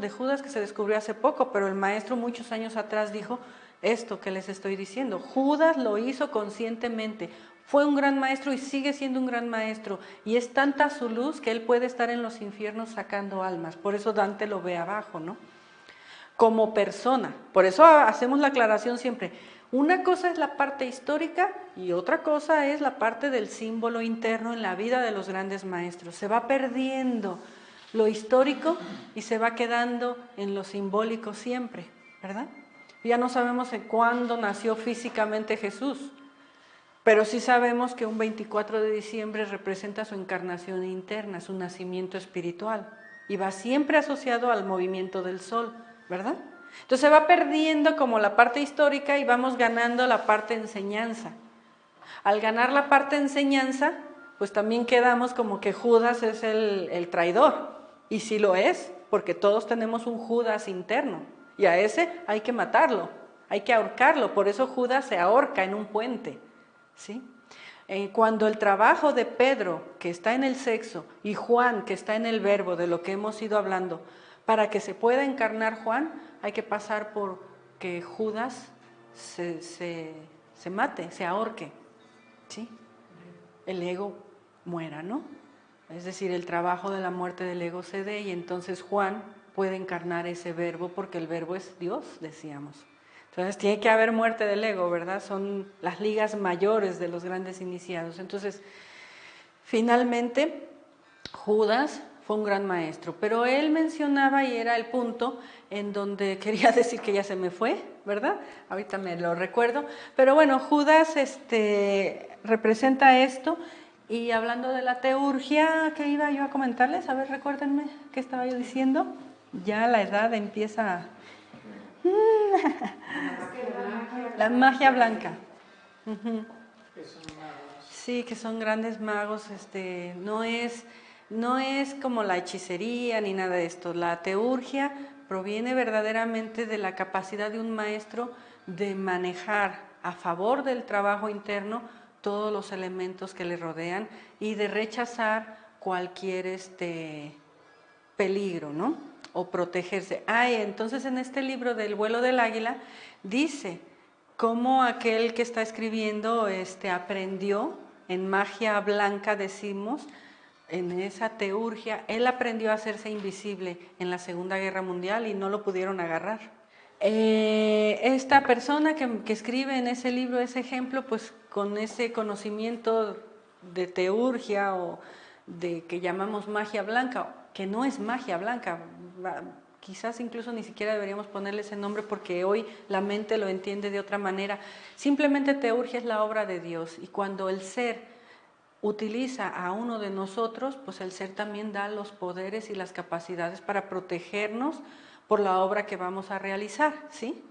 Judas que se descubrió hace poco, pero el maestro muchos años atrás dijo esto que les estoy diciendo. Judas lo hizo conscientemente. Fue un gran maestro y sigue siendo un gran maestro. Y es tanta su luz que él puede estar en los infiernos sacando almas. Por eso Dante lo ve abajo, ¿no? Como persona. Por eso hacemos la aclaración siempre. Una cosa es la parte histórica y otra cosa es la parte del símbolo interno en la vida de los grandes maestros. Se va perdiendo lo histórico y se va quedando en lo simbólico siempre, ¿verdad? Ya no sabemos en cuándo nació físicamente Jesús, pero sí sabemos que un 24 de diciembre representa su encarnación interna, su nacimiento espiritual, y va siempre asociado al movimiento del sol, ¿verdad? Entonces se va perdiendo como la parte histórica y vamos ganando la parte enseñanza. Al ganar la parte enseñanza, pues también quedamos como que Judas es el traidor, y sí lo es, porque todos tenemos un Judas interno, y a ese hay que matarlo, hay que ahorcarlo, por eso Judas se ahorca en un puente, ¿sí? Cuando el trabajo de Pedro, que está en el sexo, y Juan, que está en el verbo, de lo que hemos ido hablando, para que se pueda encarnar Juan, hay que pasar por que Judas se mate, se ahorque, ¿sí? El ego muera, ¿no? Es decir, el trabajo de la muerte del ego se dé y entonces Juan puede encarnar ese verbo porque el verbo es Dios, decíamos. Entonces tiene que haber muerte del ego, ¿verdad? Son las ligas mayores de los grandes iniciados. Entonces, finalmente, Judas fue un gran maestro, pero él mencionaba, y era el punto en donde quería decir que ya se me fue, ¿verdad? Ahorita me lo recuerdo, pero bueno, Judas representa esto, y hablando de la teurgia, ¿qué iba yo a comentarles? A ver, recuérdenme, ¿qué estaba yo diciendo? Ya la edad empieza a... La magia blanca. Sí, que son grandes magos, no es como la hechicería ni nada de esto. La teurgia proviene verdaderamente de la capacidad de un maestro de manejar a favor del trabajo interno todos los elementos que le rodean y de rechazar cualquier peligro, ¿no? O protegerse. Entonces en este libro del vuelo del águila dice cómo aquel que está escribiendo aprendió en magia blanca, decimos, en esa teurgia, él aprendió a hacerse invisible en la Segunda Guerra Mundial y no lo pudieron agarrar. Esta persona que escribe en ese libro, ese ejemplo, pues con ese conocimiento de teurgia o de que llamamos magia blanca, que no es magia blanca, quizás incluso ni siquiera deberíamos ponerle ese nombre porque hoy la mente lo entiende de otra manera. Simplemente teurgia es la obra de Dios, y cuando el ser utiliza a uno de nosotros, pues el ser también da los poderes y las capacidades para protegernos por la obra que vamos a realizar, ¿sí?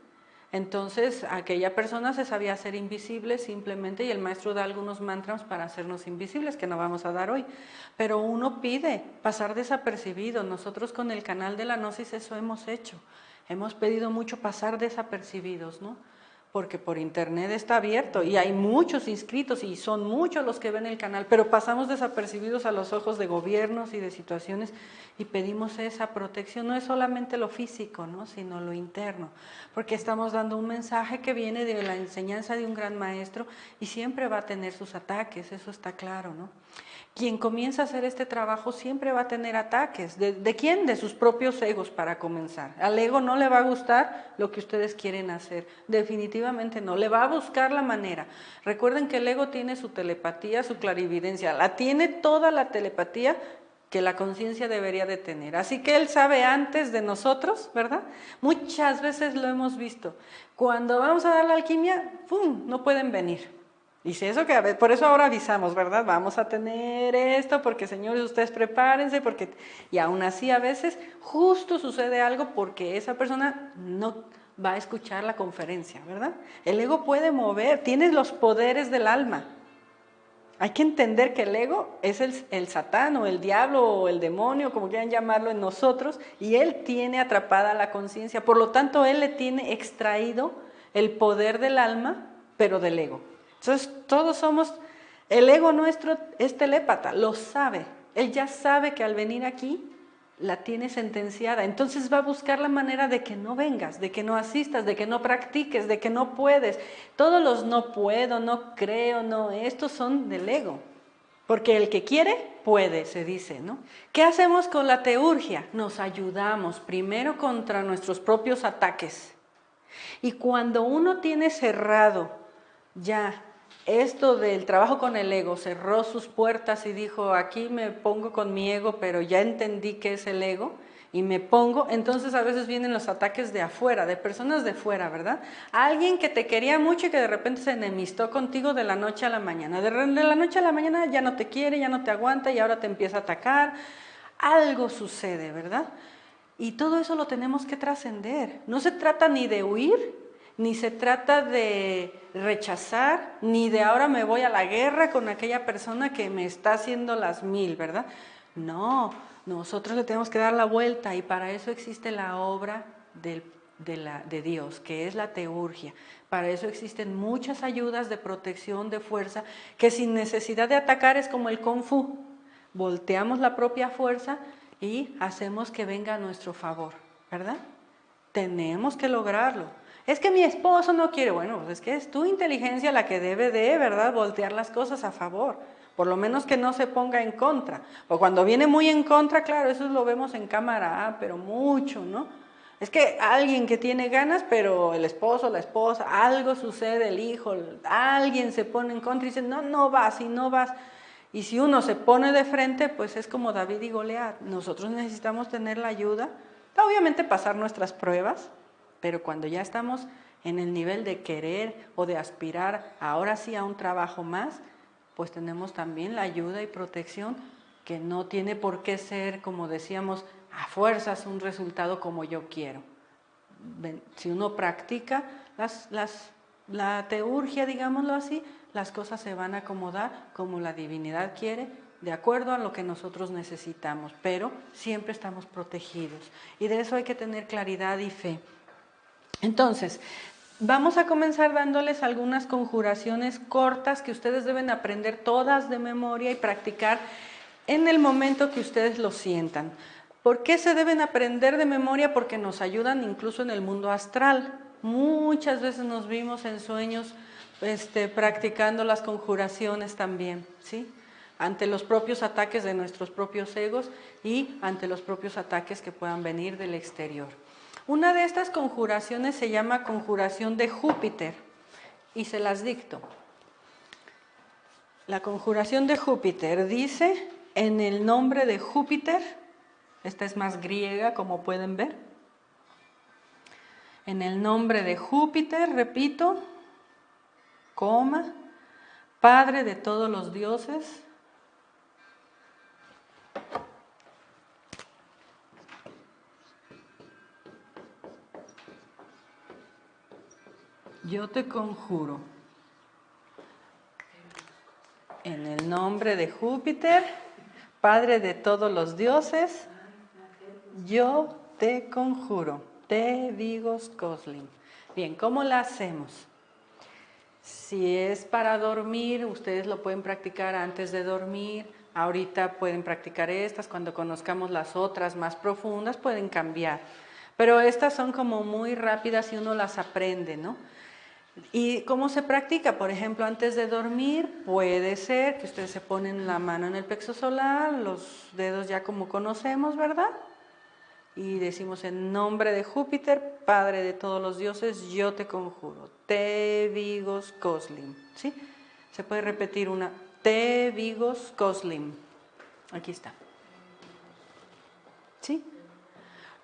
Entonces aquella persona se sabía hacer invisible simplemente, y el maestro da algunos mantras para hacernos invisibles que no vamos a dar hoy, pero uno pide pasar desapercibido. Nosotros con el canal de la Gnosis eso hemos hecho, hemos pedido mucho pasar desapercibidos, ¿no? porque por internet está abierto y hay muchos inscritos y son muchos los que ven el canal, pero pasamos desapercibidos a los ojos de gobiernos y de situaciones y pedimos esa protección. No es solamente lo físico, ¿no?, sino lo interno, porque estamos dando un mensaje que viene de la enseñanza de un gran maestro y siempre va a tener sus ataques, eso está claro, ¿no? Quien comienza a hacer este trabajo siempre va a tener ataques. ¿De quién? De sus propios egos, para comenzar. Al ego no le va a gustar lo que ustedes quieren hacer. Definitivamente no. Le va a buscar la manera. Recuerden que el ego tiene su telepatía, su clarividencia. La tiene toda la telepatía que la conciencia debería de tener. Así que él sabe antes de nosotros, ¿verdad? Muchas veces lo hemos visto. Cuando vamos a dar la alquimia, ¡pum!, no pueden venir. Dice eso, que por eso ahora avisamos, ¿verdad? Vamos a tener esto, porque señores, ustedes prepárense, porque... Y aún así a veces justo sucede algo porque esa persona no va a escuchar la conferencia, ¿verdad? El ego puede mover, tiene los poderes del alma. Hay que entender que el ego es el satán o el diablo o el demonio, como quieran llamarlo, en nosotros, y él tiene atrapada la conciencia. Por lo tanto, él le tiene extraído el poder del alma, pero del ego. Entonces todos somos, el ego nuestro es telépata, lo sabe, él ya sabe que al venir aquí la tiene sentenciada, entonces va a buscar la manera de que no vengas, de que no asistas, de que no practiques, de que no puedes. Todos los no puedo, no creo, no, estos son del ego, porque el que quiere, puede, se dice, ¿no? ¿Qué hacemos con la teurgia? Nos ayudamos primero contra nuestros propios ataques, y cuando uno tiene cerrado ya esto del trabajo con el ego, cerró sus puertas y dijo, aquí me pongo con mi ego, pero ya entendí qué es el ego y me pongo, entonces a veces vienen los ataques de afuera, de personas de fuera, ¿verdad? Alguien que te quería mucho y que de repente se enemistó contigo de la noche a la mañana. De la noche a la mañana ya no te quiere, ya no te aguanta y ahora te empieza a atacar. Algo sucede, ¿verdad? Y todo eso lo tenemos que trascender. No se trata ni de huir, ni se trata de rechazar, ni de ahora me voy a la guerra con aquella persona que me está haciendo las mil, ¿verdad? No, nosotros le tenemos que dar la vuelta y para eso existe la obra de Dios, que es la teurgia. Para eso existen muchas ayudas de protección, de fuerza, que sin necesidad de atacar es como el Kung Fu. Volteamos la propia fuerza y hacemos que venga a nuestro favor, ¿verdad? Tenemos que lograrlo. Es que mi esposo no quiere. Bueno, pues es que es tu inteligencia la que debe de, ¿verdad?, voltear las cosas a favor. Por lo menos que no se ponga en contra. O cuando viene muy en contra, claro, eso lo vemos en cámara, pero mucho, ¿no? Es que alguien que tiene ganas, pero el esposo, la esposa, algo sucede, el hijo, alguien se pone en contra y dice, no, no vas y no vas. Y si uno se pone de frente, pues es como David y Goliat. Nosotros necesitamos tener la ayuda, obviamente pasar nuestras pruebas, pero cuando ya estamos en el nivel de querer o de aspirar ahora sí a un trabajo más, pues tenemos también la ayuda y protección que no tiene por qué ser, como decíamos, a fuerzas un resultado como yo quiero. Si uno practica la teurgia, digámoslo así, las cosas se van a acomodar como la divinidad quiere, de acuerdo a lo que nosotros necesitamos, pero siempre estamos protegidos. Y de eso hay que tener claridad y fe. Entonces, vamos a comenzar dándoles algunas conjuraciones cortas que ustedes deben aprender todas de memoria y practicar en el momento que ustedes lo sientan. ¿Por qué se deben aprender de memoria? Porque nos ayudan incluso en el mundo astral. Muchas veces nos vimos en sueños practicando las conjuraciones también, ¿sí? Ante los propios ataques de nuestros propios egos y ante los propios ataques que puedan venir del exterior. Una de estas conjuraciones se llama conjuración de Júpiter y se las dicto. La conjuración de Júpiter dice, en el nombre de Júpiter, esta es más griega como pueden ver, en el nombre de Júpiter, repito, coma, Padre de todos los dioses, yo te conjuro, en el nombre de Júpiter, Padre de todos los dioses, yo te conjuro, te digo Skoslin. Bien, ¿cómo la hacemos? Si es para dormir, ustedes lo pueden practicar antes de dormir. Ahorita pueden practicar estas, cuando conozcamos las otras más profundas pueden cambiar. Pero estas son como muy rápidas y uno las aprende, ¿no? ¿Y cómo se practica? Por ejemplo, antes de dormir puede ser que ustedes se ponen la mano en el plexo solar, los dedos ya como conocemos, ¿verdad? Y decimos en nombre de Júpiter, Padre de todos los dioses, yo te conjuro. Te Vigos Coslim. ¿Sí? Se puede repetir una. Te Vigos Coslim. Aquí está. ¿Sí?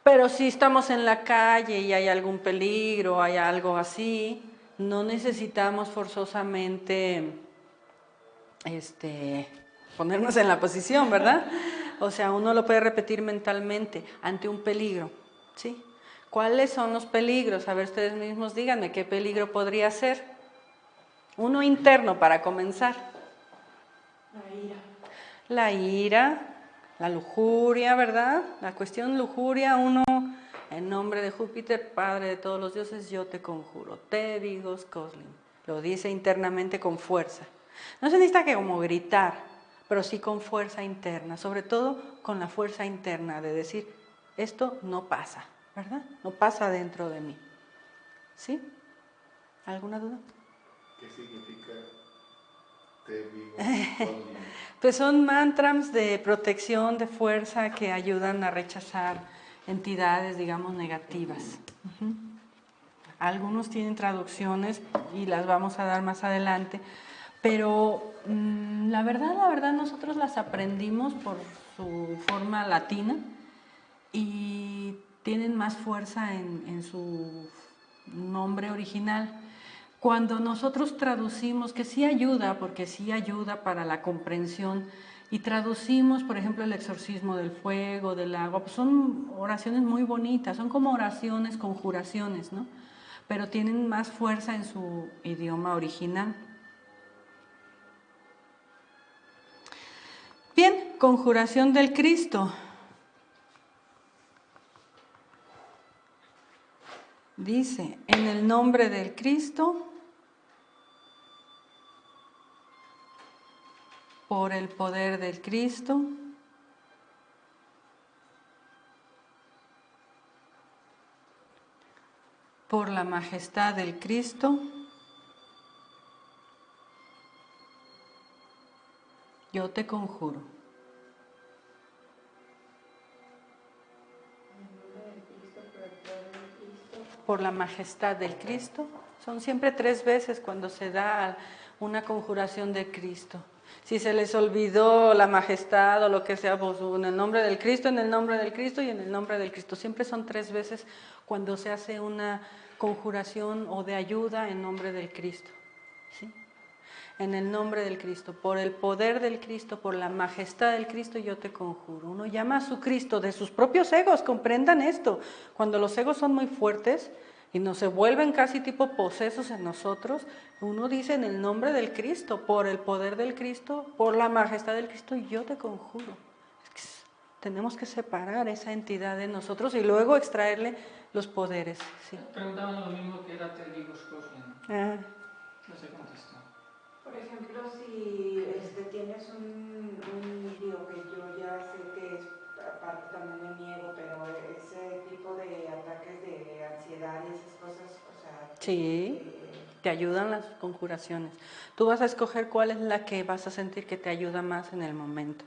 Pero si estamos en la calle y hay algún peligro, hay algo así, no necesitamos forzosamente ponernos en la posición, ¿verdad? O sea, uno lo puede repetir mentalmente ante un peligro, ¿sí? ¿Cuáles son los peligros? A ver, ustedes mismos díganme, ¿qué peligro podría ser? Uno interno para comenzar. La ira, la lujuria, ¿verdad? La cuestión lujuria, uno, en nombre de Júpiter, Padre de todos los dioses, yo te conjuro. Te Vigos Coslim. Lo dice internamente con fuerza. No se necesita que como gritar, pero sí con fuerza interna, sobre todo con la fuerza interna de decir, esto no pasa, ¿verdad? No pasa dentro de mí. ¿Sí? ¿Alguna duda? ¿Qué significa Te Vigos Coslim? Pues son mantras de protección, de fuerza que ayudan a rechazar entidades, digamos, negativas. Algunos tienen traducciones y las vamos a dar más adelante, pero la verdad, nosotros las aprendimos por su forma latina y tienen más fuerza en su nombre original. Cuando nosotros traducimos, que sí ayuda, porque sí ayuda para la comprensión, y traducimos, por ejemplo, el exorcismo del fuego, del agua, pues son oraciones muy bonitas, son como oraciones, conjuraciones, ¿no? Pero tienen más fuerza en su idioma original. Bien, conjuración del Cristo. Dice, en el nombre del Cristo, por el poder del Cristo, por la majestad del Cristo, yo te conjuro. Por la majestad del Cristo. Son siempre 3 veces cuando se da una conjuración de Cristo. Si se les olvidó la majestad o lo que sea, pues en el nombre del Cristo, en el nombre del Cristo y en el nombre del Cristo. Siempre son 3 veces cuando se hace una conjuración o de ayuda en nombre del Cristo. ¿Sí? En el nombre del Cristo, por el poder del Cristo, por la majestad del Cristo, yo te conjuro. Uno llama a su Cristo de sus propios egos, comprendan esto. Cuando los egos son muy fuertes y nos se vuelven casi tipo posesos en nosotros, uno dice en el nombre del Cristo, por el poder del Cristo, por la majestad del Cristo, yo te conjuro. Tenemos que separar esa entidad de nosotros y luego extraerle los poderes. Sí. Preguntaban lo mismo que era Te Vigos Coslim. No se contestó. Por ejemplo, si tienes un lío que yo ya sé que es aparte también de mi ego, pero ese tipo de ataques de ansiedad y esas cosas, o sea... Sí, te ayudan las conjuraciones. Tú vas a escoger cuál es la que vas a sentir que te ayuda más en el momento.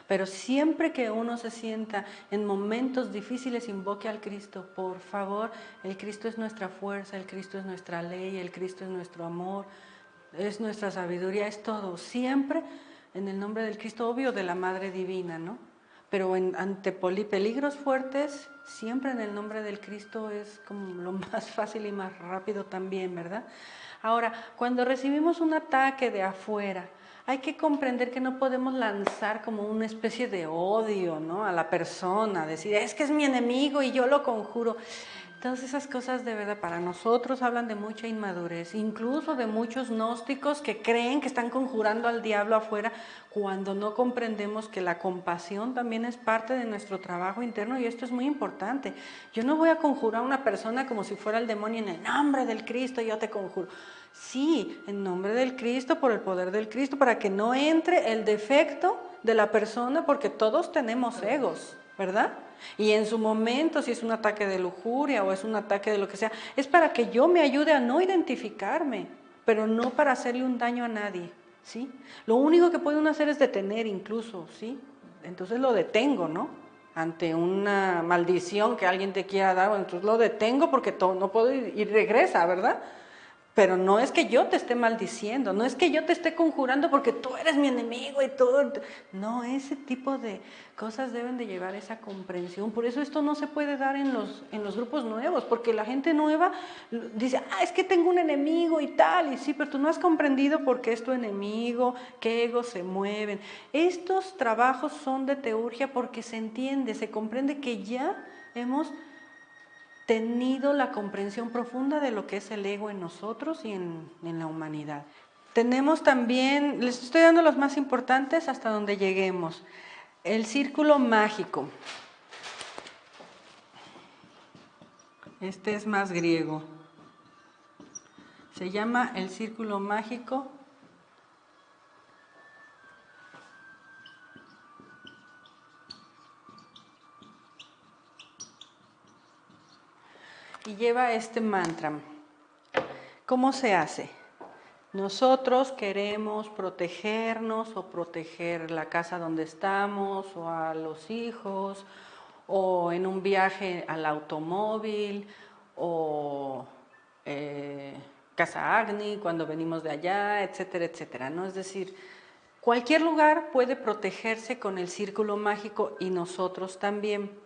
Pero siempre que uno se sienta en momentos difíciles, invoque al Cristo, por favor. El Cristo es nuestra fuerza, el Cristo es nuestra ley, el Cristo es nuestro amor, es nuestra sabiduría, es todo. Siempre en el nombre del Cristo, obvio de la Madre Divina, ¿no? Pero ante peligros fuertes, siempre en el nombre del Cristo es como lo más fácil y más rápido también, ¿verdad? Ahora, cuando recibimos un ataque de afuera, hay que comprender que no podemos lanzar como una especie de odio, ¿no?, a la persona, decir, es que es mi enemigo y yo lo conjuro. Todas esas cosas de verdad para nosotros hablan de mucha inmadurez, incluso de muchos gnósticos que creen que están conjurando al diablo afuera cuando no comprendemos que la compasión también es parte de nuestro trabajo interno y esto es muy importante. Yo no voy a conjurar a una persona como si fuera el demonio en el nombre del Cristo, yo te conjuro. Sí, en nombre del Cristo, por el poder del Cristo, para que no entre el defecto de la persona porque todos tenemos egos, ¿verdad? Y en su momento, si es un ataque de lujuria o es un ataque de lo que sea, es para que yo me ayude a no identificarme, pero no para hacerle un daño a nadie, ¿sí? Lo único que puede uno hacer es detener incluso, ¿sí? Entonces lo detengo, ¿no? Ante una maldición que alguien te quiera dar, bueno, entonces lo detengo porque no puedo ir y regresa, ¿verdad? Pero no es que yo te esté maldiciendo, no es que yo te esté conjurando porque tú eres mi enemigo y todo. No, ese tipo de cosas deben de llevar esa comprensión. Por eso esto no se puede dar en los grupos nuevos, porque la gente nueva dice, es que tengo un enemigo y tal, y sí, pero tú no has comprendido por qué es tu enemigo, qué egos se mueven. Estos trabajos son de teurgia porque se entiende, se comprende que ya hemos tenido la comprensión profunda de lo que es el ego en nosotros y en la humanidad. Tenemos también, les estoy dando los más importantes hasta donde lleguemos, el círculo mágico. Este es más griego. Se llama el círculo mágico. Y lleva este mantra. ¿Cómo se hace? Nosotros queremos protegernos o proteger la casa donde estamos o a los hijos o en un viaje al automóvil o Casa Agni cuando venimos de allá, etcétera, etcétera, ¿no? Es decir, cualquier lugar puede protegerse con el círculo mágico y nosotros también.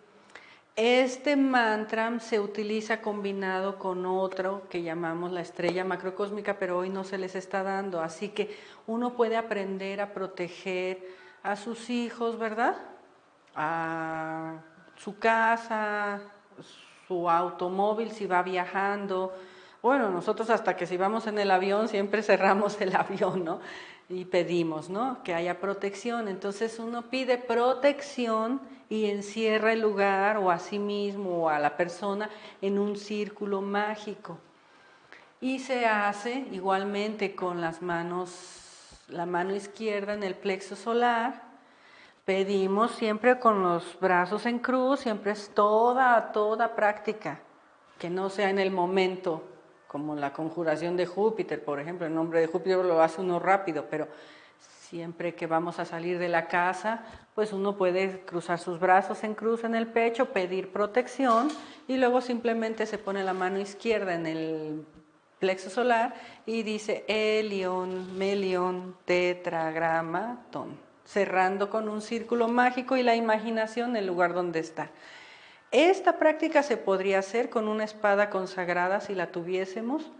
Este mantra se utiliza combinado con otro que llamamos la estrella macrocósmica, pero hoy no se les está dando. Así que uno puede aprender a proteger a sus hijos, ¿verdad? A su casa, su automóvil si va viajando. Bueno, nosotros hasta que si vamos en el avión siempre cerramos el avión, ¿no? Y pedimos, ¿no? Que haya protección. Entonces uno pide protección y encierra el lugar o a sí mismo o a la persona en un círculo mágico. Y se hace igualmente con las manos, la mano izquierda en el plexo solar. Pedimos siempre con los brazos en cruz, siempre es toda práctica, que no sea en el momento, como la conjuración de Júpiter, por ejemplo, el nombre de Júpiter lo hace uno rápido, pero siempre que vamos a salir de la casa, pues uno puede cruzar sus brazos en cruz en el pecho, pedir protección y luego simplemente se pone la mano izquierda en el plexo solar y dice Elión, Melión, Tetragramatón, cerrando con un círculo mágico y la imaginación el lugar donde está. Esta práctica se podría hacer con una espada consagrada si la tuviésemos,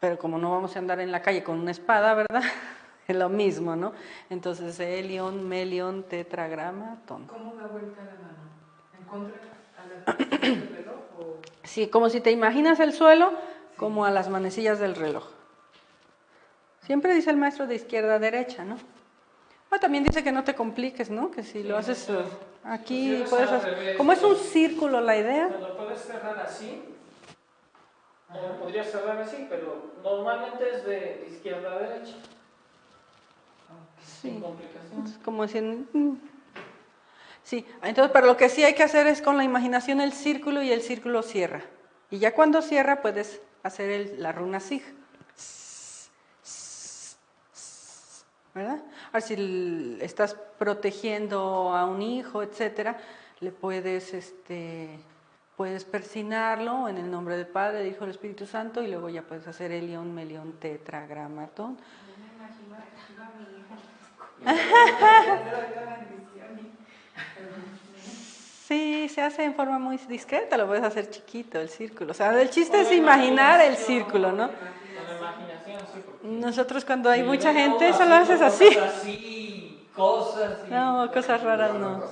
pero como no vamos a andar en la calle con una espada, ¿verdad? Es lo mismo, ¿no? Entonces, Elión, Melión, Tetragramatón. ¿Cómo da vuelta la mano? ¿En contra a la del reloj? O... Sí, como si te imaginas el suelo, como a las manecillas del reloj. Siempre dice el maestro de izquierda a derecha, ¿no? O también dice que no te compliques, ¿no? Que si lo haces aquí, puedes hacer... Como es un círculo la idea. Lo puedes cerrar así, o podrías cerrar así, pero normalmente es de izquierda a derecha. Sí, sin complicación. es como si... Sí, entonces, pero lo que sí hay que hacer es con la imaginación el círculo y el círculo cierra. Y ya cuando cierra puedes hacer la runa Sig. ¿Verdad? Ahora, si estás protegiendo a un hijo, etcétera, le puedes persignarlo en el nombre del Padre, del Hijo y del Espíritu Santo, y luego ya puedes hacer Elión, Melión, Tetragramatón. Sí, se hace en forma muy discreta, lo puedes hacer chiquito, el círculo. O sea, el chiste es imaginar el círculo, ¿no? Nosotros cuando hay mucha gente, solo haces así. Cosas. No, cosas raras no.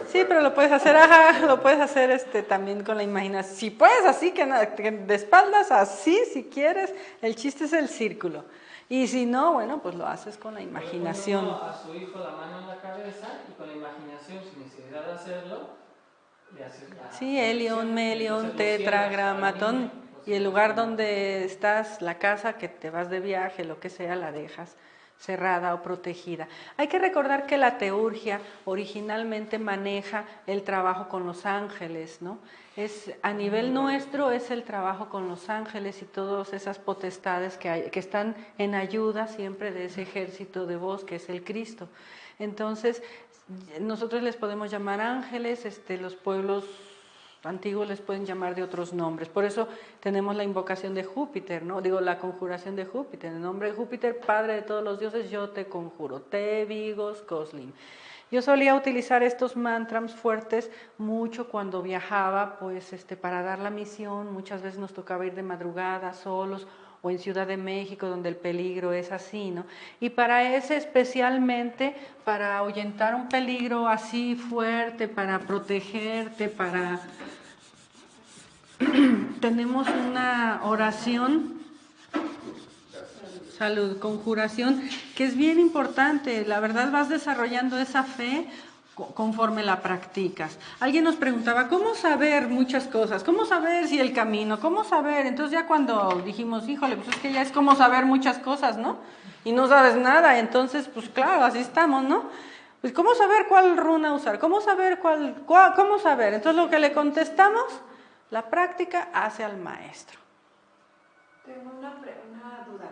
Sí, pero lo puedes hacer, ajá, lo puedes hacer también con la imaginación. Si puedes así, que de espaldas, así, si quieres, el chiste es el círculo. Y si no, bueno, pues lo haces con la imaginación. A su hijo la mano en la cabeza y con la imaginación, sin necesidad de hacerlo, le haces la... Sí, helion, melion, tetragramatón. Y el lugar donde estás, la casa que te vas de viaje, lo que sea, la dejas cerrada o protegida. Hay que recordar que la teurgia originalmente maneja el trabajo con los ángeles, ¿no? A nivel nuestro es el trabajo con los ángeles y todas esas potestades que están en ayuda siempre de ese ejército de voz que es el Cristo. Entonces, nosotros les podemos llamar ángeles, los pueblos antiguos les pueden llamar de otros nombres. Por eso tenemos la invocación de Júpiter, ¿no? Digo, la conjuración de Júpiter. En el nombre de Júpiter, Padre de todos los dioses, yo te conjuro. Te Vigos Coslim. Yo solía utilizar estos mantras fuertes mucho cuando viajaba, pues para dar la misión. Muchas veces nos tocaba ir de madrugada solos, o en Ciudad de México, donde el peligro es así, ¿no? Y para ese especialmente, para ahuyentar un peligro así fuerte, para protegerte, tenemos una oración, salud, conjuración, que es bien importante. La verdad, vas desarrollando esa fe conforme la practicas. Alguien nos preguntaba, ¿cómo saber muchas cosas? ¿Cómo saber si el camino? ¿Cómo saber? Entonces ya cuando dijimos, híjole, pues es que ya es como saber muchas cosas, ¿no? Y no sabes nada, entonces, pues claro, así estamos, ¿no? Pues ¿cómo saber cuál runa usar? ¿Cómo saber cómo saber? Entonces lo que le contestamos, la práctica hace al maestro. Tengo una duda.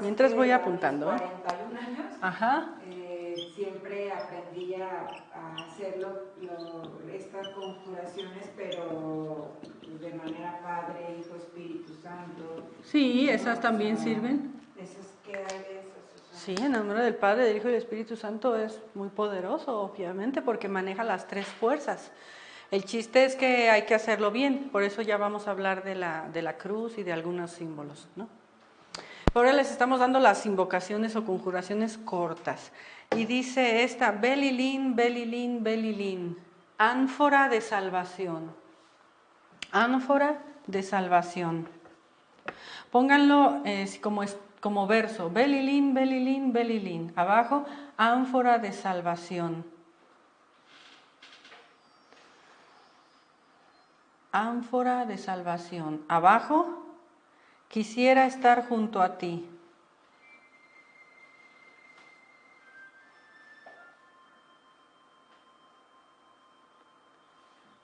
Mientras voy apuntando. 41 años, ajá. Siempre aprendí a hacer estas conjuraciones, pero de manera Padre, Hijo, Espíritu Santo. Sí, esas también sirven. ¿Qué hay de esas? Sí, en nombre del Padre, del Hijo y del Espíritu Santo es muy poderoso, obviamente, porque maneja las tres fuerzas. El chiste es que hay que hacerlo bien, por eso ya vamos a hablar de la cruz y de algunos símbolos, ¿no? Ahora les estamos dando las invocaciones o conjuraciones cortas. Y dice esta, Belilín, Belilín, Belilín, ánfora de salvación. Ánfora de salvación. Pónganlo como verso, Belilín, Belilín, Belilín. Abajo, ánfora de salvación. Ánfora de salvación. Abajo, quisiera estar junto a ti.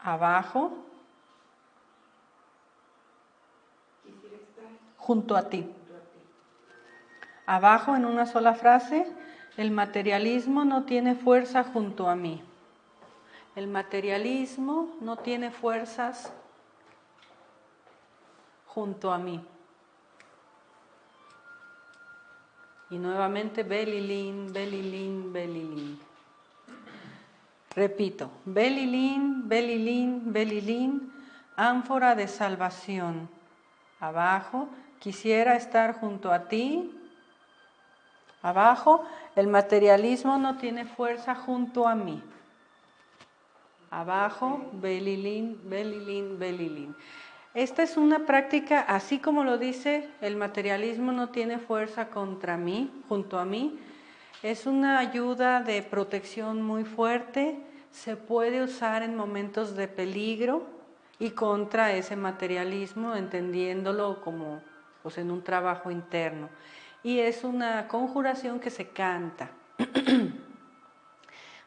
Abajo, quisiera estar junto a ti. Abajo, en una sola frase, el materialismo no tiene fuerza junto a mí. El materialismo no tiene fuerzas junto a mí. Y nuevamente, Belilín, Belilín, Belilín. Repito, Belilín, Belilín, Belilín, ánfora de salvación. Abajo, quisiera estar junto a ti. Abajo, el materialismo no tiene fuerza junto a mí. Abajo, Belilín, Belilín, Belilín. Esta es una práctica, así como lo dice, el materialismo no tiene fuerza contra mí, junto a mí. Es una ayuda de protección muy fuerte, se puede usar en momentos de peligro y contra ese materialismo, entendiéndolo como pues, en un trabajo interno. Y es una conjuración que se canta.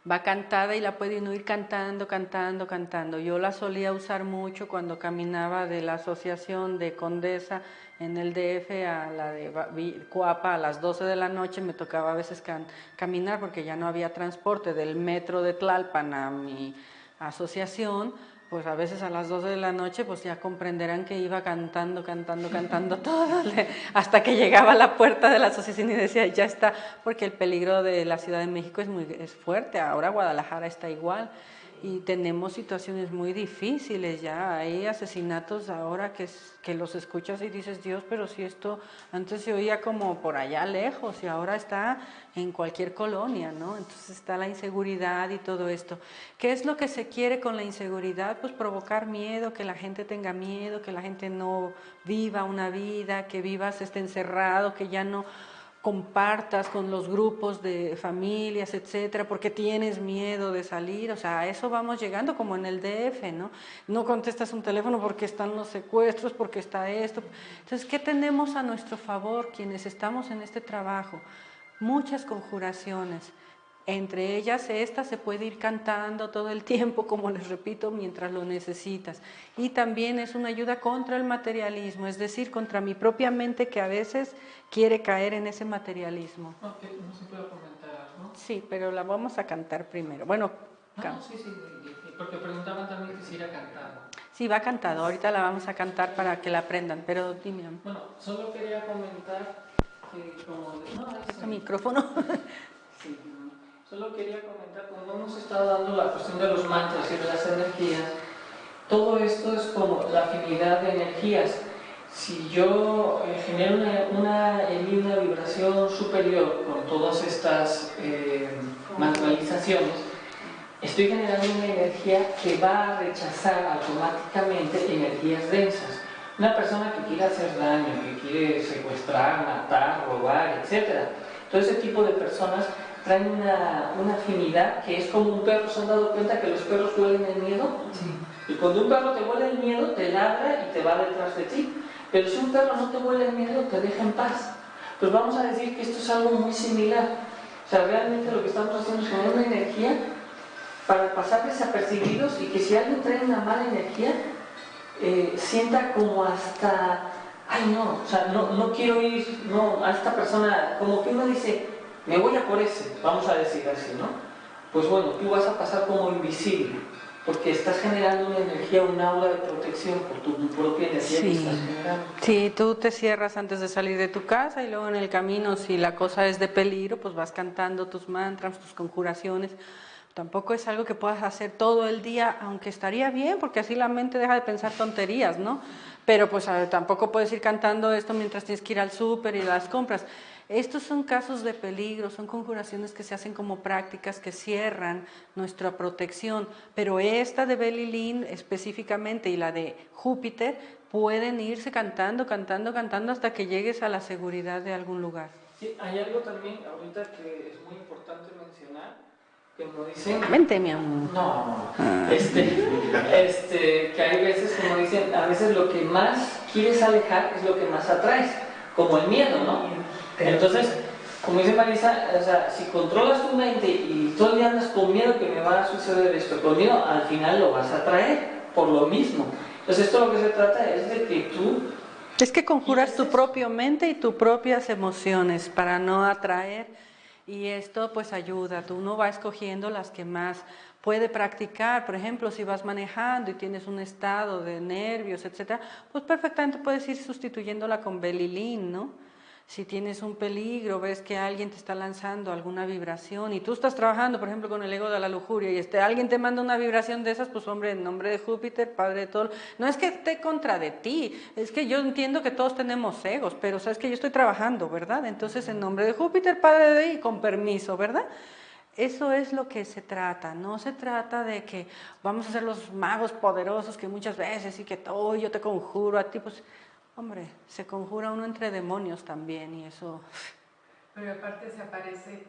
Va cantada y la puede uno ir cantando, cantando, cantando. Yo la solía usar mucho cuando caminaba de la asociación de Condesa en el DF a la de Coapa a las 12 de la noche. Me tocaba a veces caminar porque ya no había transporte del metro de Tlalpan a mi asociación. Pues a veces a las 12 de la noche pues ya comprenderán que iba cantando, cantando, cantando todo, hasta que llegaba a la puerta de la asociación y decía, ya está, porque el peligro de la Ciudad de México es fuerte, ahora Guadalajara está igual. Y tenemos situaciones muy difíciles ya, hay asesinatos ahora que los escuchas y dices, Dios, pero si esto antes se oía como por allá lejos y ahora está en cualquier colonia, ¿no? Entonces está la inseguridad y todo esto. ¿Qué es lo que se quiere con la inseguridad? Pues provocar miedo, que la gente tenga miedo, que la gente no viva una vida, que vivas, esté encerrado, que ya no compartas con los grupos de familias, etcétera, porque tienes miedo de salir, o sea, a eso vamos llegando como en el DF, ¿no? No contestas un teléfono porque están los secuestros, porque está esto. Entonces, ¿qué tenemos a nuestro favor quienes estamos en este trabajo? Muchas conjuraciones. Entre ellas esta se puede ir cantando todo el tiempo, como les repito, mientras lo necesitas. Y también es una ayuda contra el materialismo, es decir, contra mi propia mente que a veces quiere caer en ese materialismo. Ok, no se puede comentar, ¿no? Sí, pero la vamos a cantar primero. Bueno, no, sí, porque preguntaban también que si era cantado. Sí, va cantado, ahorita la vamos a cantar para que la aprendan, pero dime. Bueno, solo quería comentar que como... ¿El micrófono? Sí, solo quería comentar, como hemos estado dando la cuestión de los mantras y de las energías, todo esto es como la afinidad de energías. Si yo genero una vibración superior con todas estas mantralizaciones, estoy generando una energía que va a rechazar automáticamente energías densas. Una persona que quiere hacer daño, que quiere secuestrar, matar, robar, etc. Todo ese tipo de personas traen una afinidad que es como un perro. ¿Se han dado cuenta que los perros huelen el miedo? Sí. Y cuando un perro te huele el miedo, te ladra y te va detrás de ti. Pero si un perro no te huele el miedo, te deja en paz. Pues vamos a decir que esto es algo muy similar. O sea, realmente lo que estamos haciendo es poner una energía para pasar desapercibidos y que si alguien trae una mala energía, sienta como hasta, ay no, o sea, no quiero ir, no, a esta persona, como que uno dice, me voy a por ese, vamos a decir así, ¿no? Pues bueno, tú vas a pasar como invisible, porque estás generando una energía, un aura de protección por tu propia energía que estás generando. Sí, tú te cierras antes de salir de tu casa y luego en el camino, si la cosa es de peligro, pues vas cantando tus mantras, tus conjuraciones. Tampoco es algo que puedas hacer todo el día, aunque estaría bien, porque así la mente deja de pensar tonterías, ¿no? Pero pues tampoco puedes ir cantando esto mientras tienes que ir al súper y las compras. Estos son casos de peligro, son conjuraciones que se hacen como prácticas que cierran nuestra protección, pero esta de Belilín específicamente y la de Júpiter pueden irse cantando hasta que llegues a la seguridad de algún lugar. Sí, hay algo también ahorita que es muy importante mencionar, que como dicen... Vente, mi amor. No, que hay veces, como dicen, a veces lo que más quieres alejar es lo que más atraes, como el miedo, ¿no? Entonces, como dice Marisa, o sea, si controlas tu mente y todo el día andas con miedo que me va a suceder esto, con miedo, al final lo vas a atraer por lo mismo. Entonces, esto lo que se trata es de que tú... Es que conjuras tu propia mente y tus propias emociones para no atraer, y esto pues ayuda, uno va escogiendo las que más puede practicar. Por ejemplo, si vas manejando y tienes un estado de nervios, etcétera, pues perfectamente puedes ir sustituyéndola con Belilín, ¿no? Si tienes un peligro, ves que alguien te está lanzando alguna vibración y tú estás trabajando, por ejemplo, con el ego de la lujuria y alguien te manda una vibración de esas, pues hombre, en nombre de Júpiter, Padre de todo, no es que esté contra de ti, es que yo entiendo que todos tenemos egos, pero sabes que yo estoy trabajando, ¿verdad? Entonces, en nombre de Júpiter, Padre de y con permiso, ¿verdad? Eso es lo que se trata, no se trata de que vamos a ser los magos poderosos que muchas veces y que todo yo te conjuro a ti, pues... Hombre, se conjura uno entre demonios también y eso... Pero aparte si aparece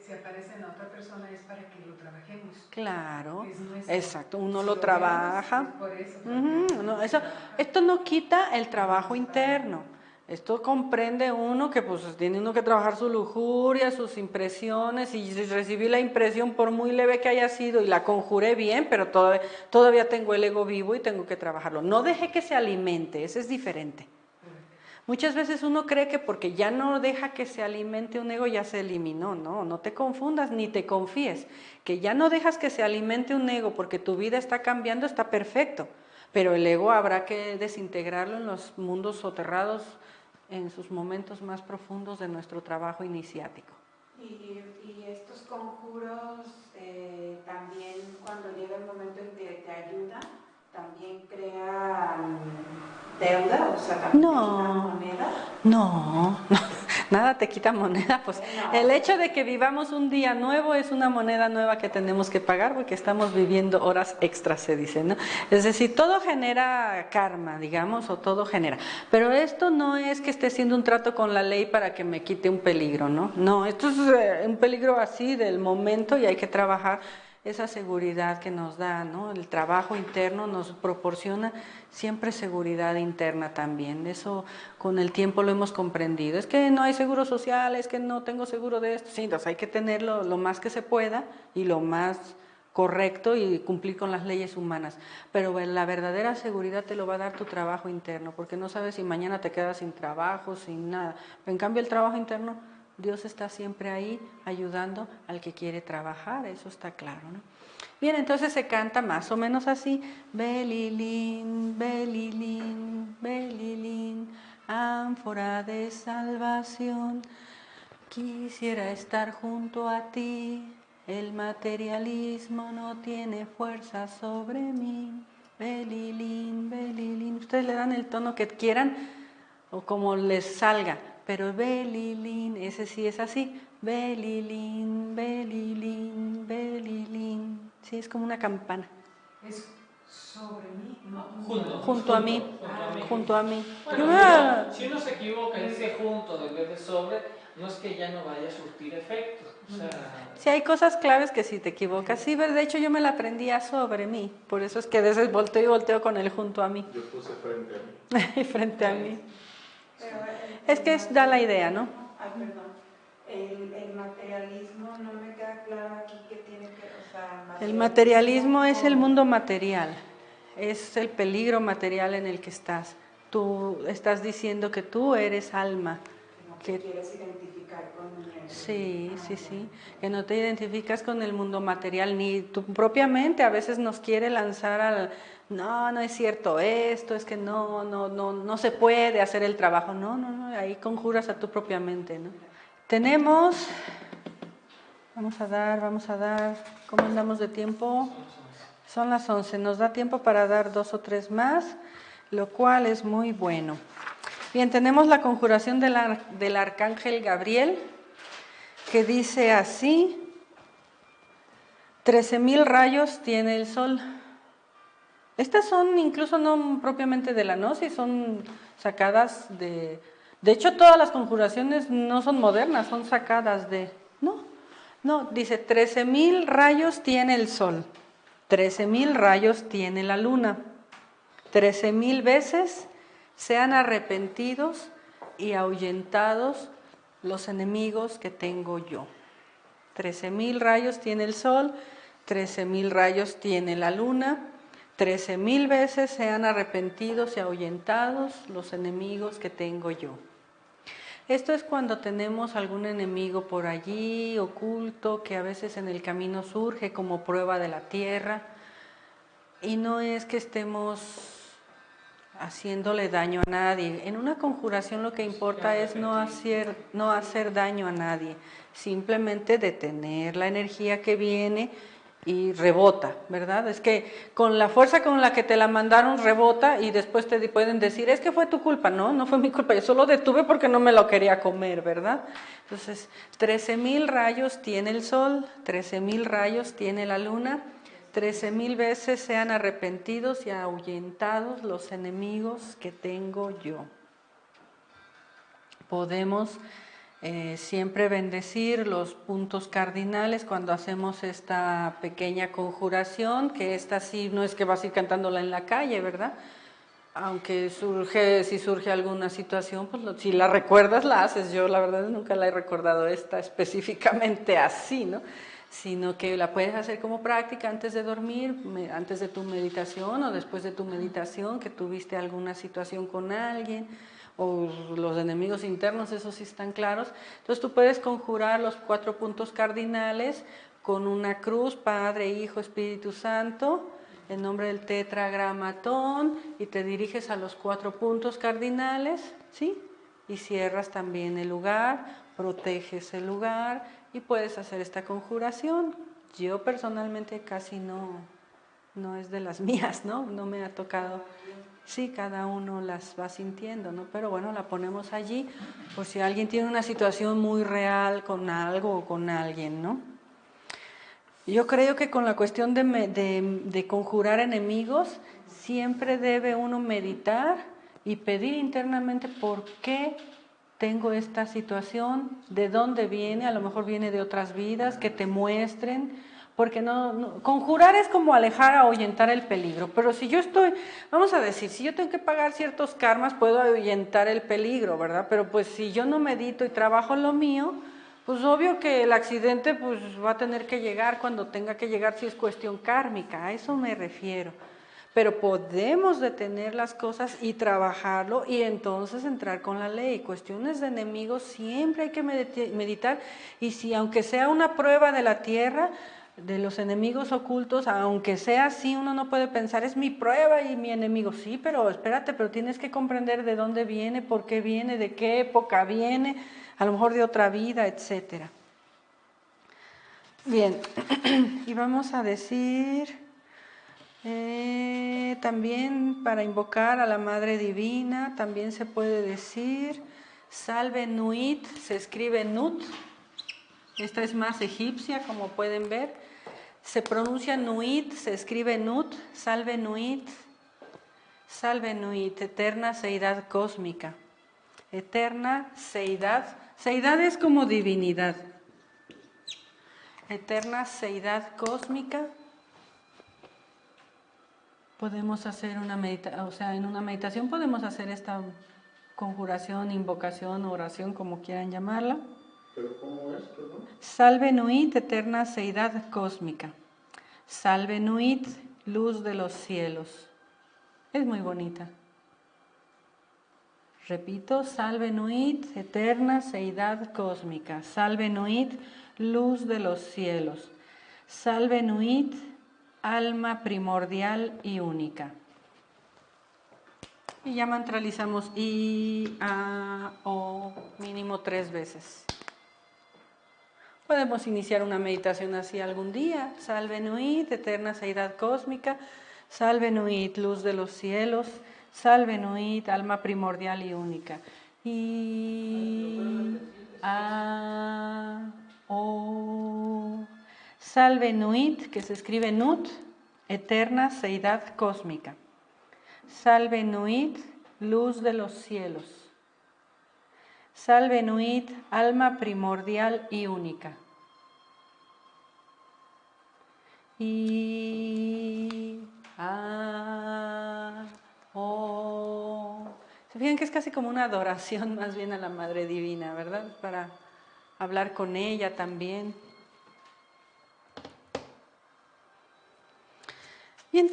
en otra persona es para que lo trabajemos. Claro, es exacto, uno lo trabaja. Vemos, por eso, esto no quita el trabajo interno. Esto comprende uno que pues tiene uno que trabajar su lujuria, sus impresiones, y si recibí la impresión por muy leve que haya sido y la conjuré bien, pero todavía tengo el ego vivo y tengo que trabajarlo. No deje que se alimente, eso es diferente. Muchas veces uno cree que porque ya no deja que se alimente un ego ya se eliminó. No te confundas ni te confíes. Que ya no dejas que se alimente un ego porque tu vida está cambiando, está perfecto. Pero el ego habrá que desintegrarlo en los mundos soterrados, en sus momentos más profundos de nuestro trabajo iniciático. Y estos conjuros también cuando llega el momento en que te ayudan, también crean deuda, o sea, también te quitan moneda. No, nada te quita moneda, pues el hecho de que vivamos un día nuevo es una moneda nueva que tenemos que pagar porque estamos viviendo horas extras, se dice, ¿no? Es decir, todo genera karma, digamos, o todo genera, pero esto no es que esté haciendo un trato con la ley para que me quite un peligro, ¿no? No, esto es un peligro así del momento y hay que trabajar esa seguridad que nos da, ¿no? El trabajo interno nos proporciona siempre seguridad interna también. Eso con el tiempo lo hemos comprendido. Es que no hay seguro social, es que no tengo seguro de esto. Sí, entonces hay que tenerlo lo más que se pueda y lo más correcto y cumplir con las leyes humanas. Pero la verdadera seguridad te lo va a dar tu trabajo interno, porque no sabes si mañana te quedas sin trabajo, sin nada. En cambio el trabajo interno, Dios está siempre ahí ayudando al que quiere trabajar, eso está claro, ¿no? Bien, entonces se canta más o menos así: Belilín, Belilín, Belilín, ánfora de salvación, quisiera estar junto a ti, el materialismo no tiene fuerza sobre mí. Belilín, Belilín, ustedes le dan el tono que quieran o como les salga, pero Belilín, ese sí es así, Belilín, Belilín, Belilín, sí, es como una campana. Es sobre mí, ¿no? Junto a mí. Junto a mí. Bueno, si uno se equivoca y dice junto en vez de sobre, no es que ya no vaya a surtir efecto. O sea, sí, hay cosas claves que si te equivocas. Sí, de hecho yo me la aprendí a sobre mí. Por eso es que a veces volteo y volteo con el junto a mí. Yo puse frente a mí. Frente a mí. Pero Es que da la idea, ¿no? Ay, perdón. El materialismo no me queda claro aquí que tiene que, o sea, el materialismo es el mundo material, es el peligro material en el que estás. Tú estás diciendo que tú eres alma. Que no te quieres identificar con el... Sí, sí, sí, que no te identificas con el mundo material, ni tu propia mente a veces nos quiere lanzar al, no, no es cierto esto, es que no se puede hacer el trabajo, no, ahí conjuras a tu propia mente, ¿no? Tenemos, vamos a dar, ¿cómo andamos de tiempo? Son las 11, nos da tiempo para dar 2 o 3 más, lo cual es muy bueno. Bien, tenemos la conjuración del arcángel Gabriel, que dice así: 13,000 rayos tiene el sol. Estas son incluso no propiamente de la gnosis, son sacadas de... De hecho, todas las conjuraciones no son modernas, son sacadas de... No, dice 13,000 rayos tiene el sol, 13,000 rayos tiene la luna, 13,000 veces sean arrepentidos y ahuyentados los enemigos que tengo yo. 13,000 rayos tiene el sol, 13,000 rayos tiene la luna, 13,000 veces sean arrepentidos y ahuyentados los enemigos que tengo yo. Esto es cuando tenemos algún enemigo por allí, oculto, que a veces en el camino surge como prueba de la tierra, y no es que estemos haciéndole daño a nadie. En una conjuración lo que importa es no hacer daño a nadie, simplemente detener la energía que viene y rebota, ¿verdad? Es que con la fuerza con la que te la mandaron rebota y después te pueden decir, es que fue tu culpa. No fue mi culpa, yo solo detuve porque no me lo quería comer, ¿verdad? Entonces, 13,000 rayos tiene el sol, 13,000 rayos tiene la luna, 13,000 veces sean arrepentidos y ahuyentados los enemigos que tengo yo. Podemos siempre bendecir los puntos cardinales cuando hacemos esta pequeña conjuración, que esta sí no es que vas a ir cantándola en la calle, ¿verdad? Aunque si surge alguna situación, pues si la recuerdas la haces. Yo la verdad nunca la he recordado esta específicamente así, ¿no? Sino que la puedes hacer como práctica antes de dormir, antes de tu meditación o después de tu meditación, que tuviste alguna situación con alguien, o los enemigos internos, esos sí están claros. Entonces tú puedes conjurar los 4 puntos cardinales con una cruz, Padre, Hijo, Espíritu Santo, en nombre del tetragramatón, y te diriges a los 4 puntos cardinales, ¿sí? Y cierras también el lugar, protege ese lugar y puedes hacer esta conjuración. Yo personalmente casi no es de las mías, ¿no? No me ha tocado. Sí, cada uno las va sintiendo, ¿no? Pero bueno, la ponemos allí por si alguien tiene una situación muy real con algo o con alguien, ¿no? Yo creo que con la cuestión de conjurar enemigos, siempre debe uno meditar y pedir internamente por qué tengo esta situación, de dónde viene, a lo mejor viene de otras vidas, que te muestren, porque conjurar es como alejar, ahuyentar el peligro, pero si yo estoy, vamos a decir, si yo tengo que pagar ciertos karmas, puedo ahuyentar el peligro, ¿verdad? Pero pues si yo no medito y trabajo lo mío, pues obvio que el accidente pues va a tener que llegar cuando tenga que llegar si es cuestión kármica, a eso me refiero. Pero podemos detener las cosas y trabajarlo y entonces entrar con la ley. Cuestiones de enemigos siempre hay que meditar y si aunque sea una prueba de la tierra, de los enemigos ocultos, aunque sea así, uno no puede pensar, es mi prueba y mi enemigo. Sí, pero espérate, pero tienes que comprender de dónde viene, por qué viene, de qué época viene, a lo mejor de otra vida, etcétera. Bien, y vamos a decir también para invocar a la Madre Divina, también se puede decir Salve Nuit, se escribe Nut, esta es más egipcia como pueden ver, se pronuncia Nuit, se escribe Nut, Salve Nuit, eterna seidad cósmica, eterna seidad, seidad es como divinidad, eterna seidad cósmica. Podemos hacer una meditación, o sea, en una meditación podemos hacer esta conjuración, invocación, oración, como quieran llamarla. ¿Pero cómo es, perdón? Salve Nuit, eterna seidad cósmica. Salve Nuit, luz de los cielos. Es muy bonita. Repito, Salve Nuit, eterna seidad cósmica. Salve Nuit, luz de los cielos. Salve Nuit, alma primordial y única. Y ya mantralizamos I, A, O, mínimo 3 veces. Podemos iniciar una meditación así algún día. Salve Nuit, eterna seidad cósmica. Salve Nuit, luz de los cielos. Salve Nuit, alma primordial y única. I, A, O. Salve Nuit, que se escribe Nut, eterna seidad cósmica. Salve Nuit, luz de los cielos. Salve Nuit, alma primordial y única. I, A, O. Se fijan que es casi como una adoración más bien a la Madre Divina, ¿verdad? Para hablar con ella también. Bien,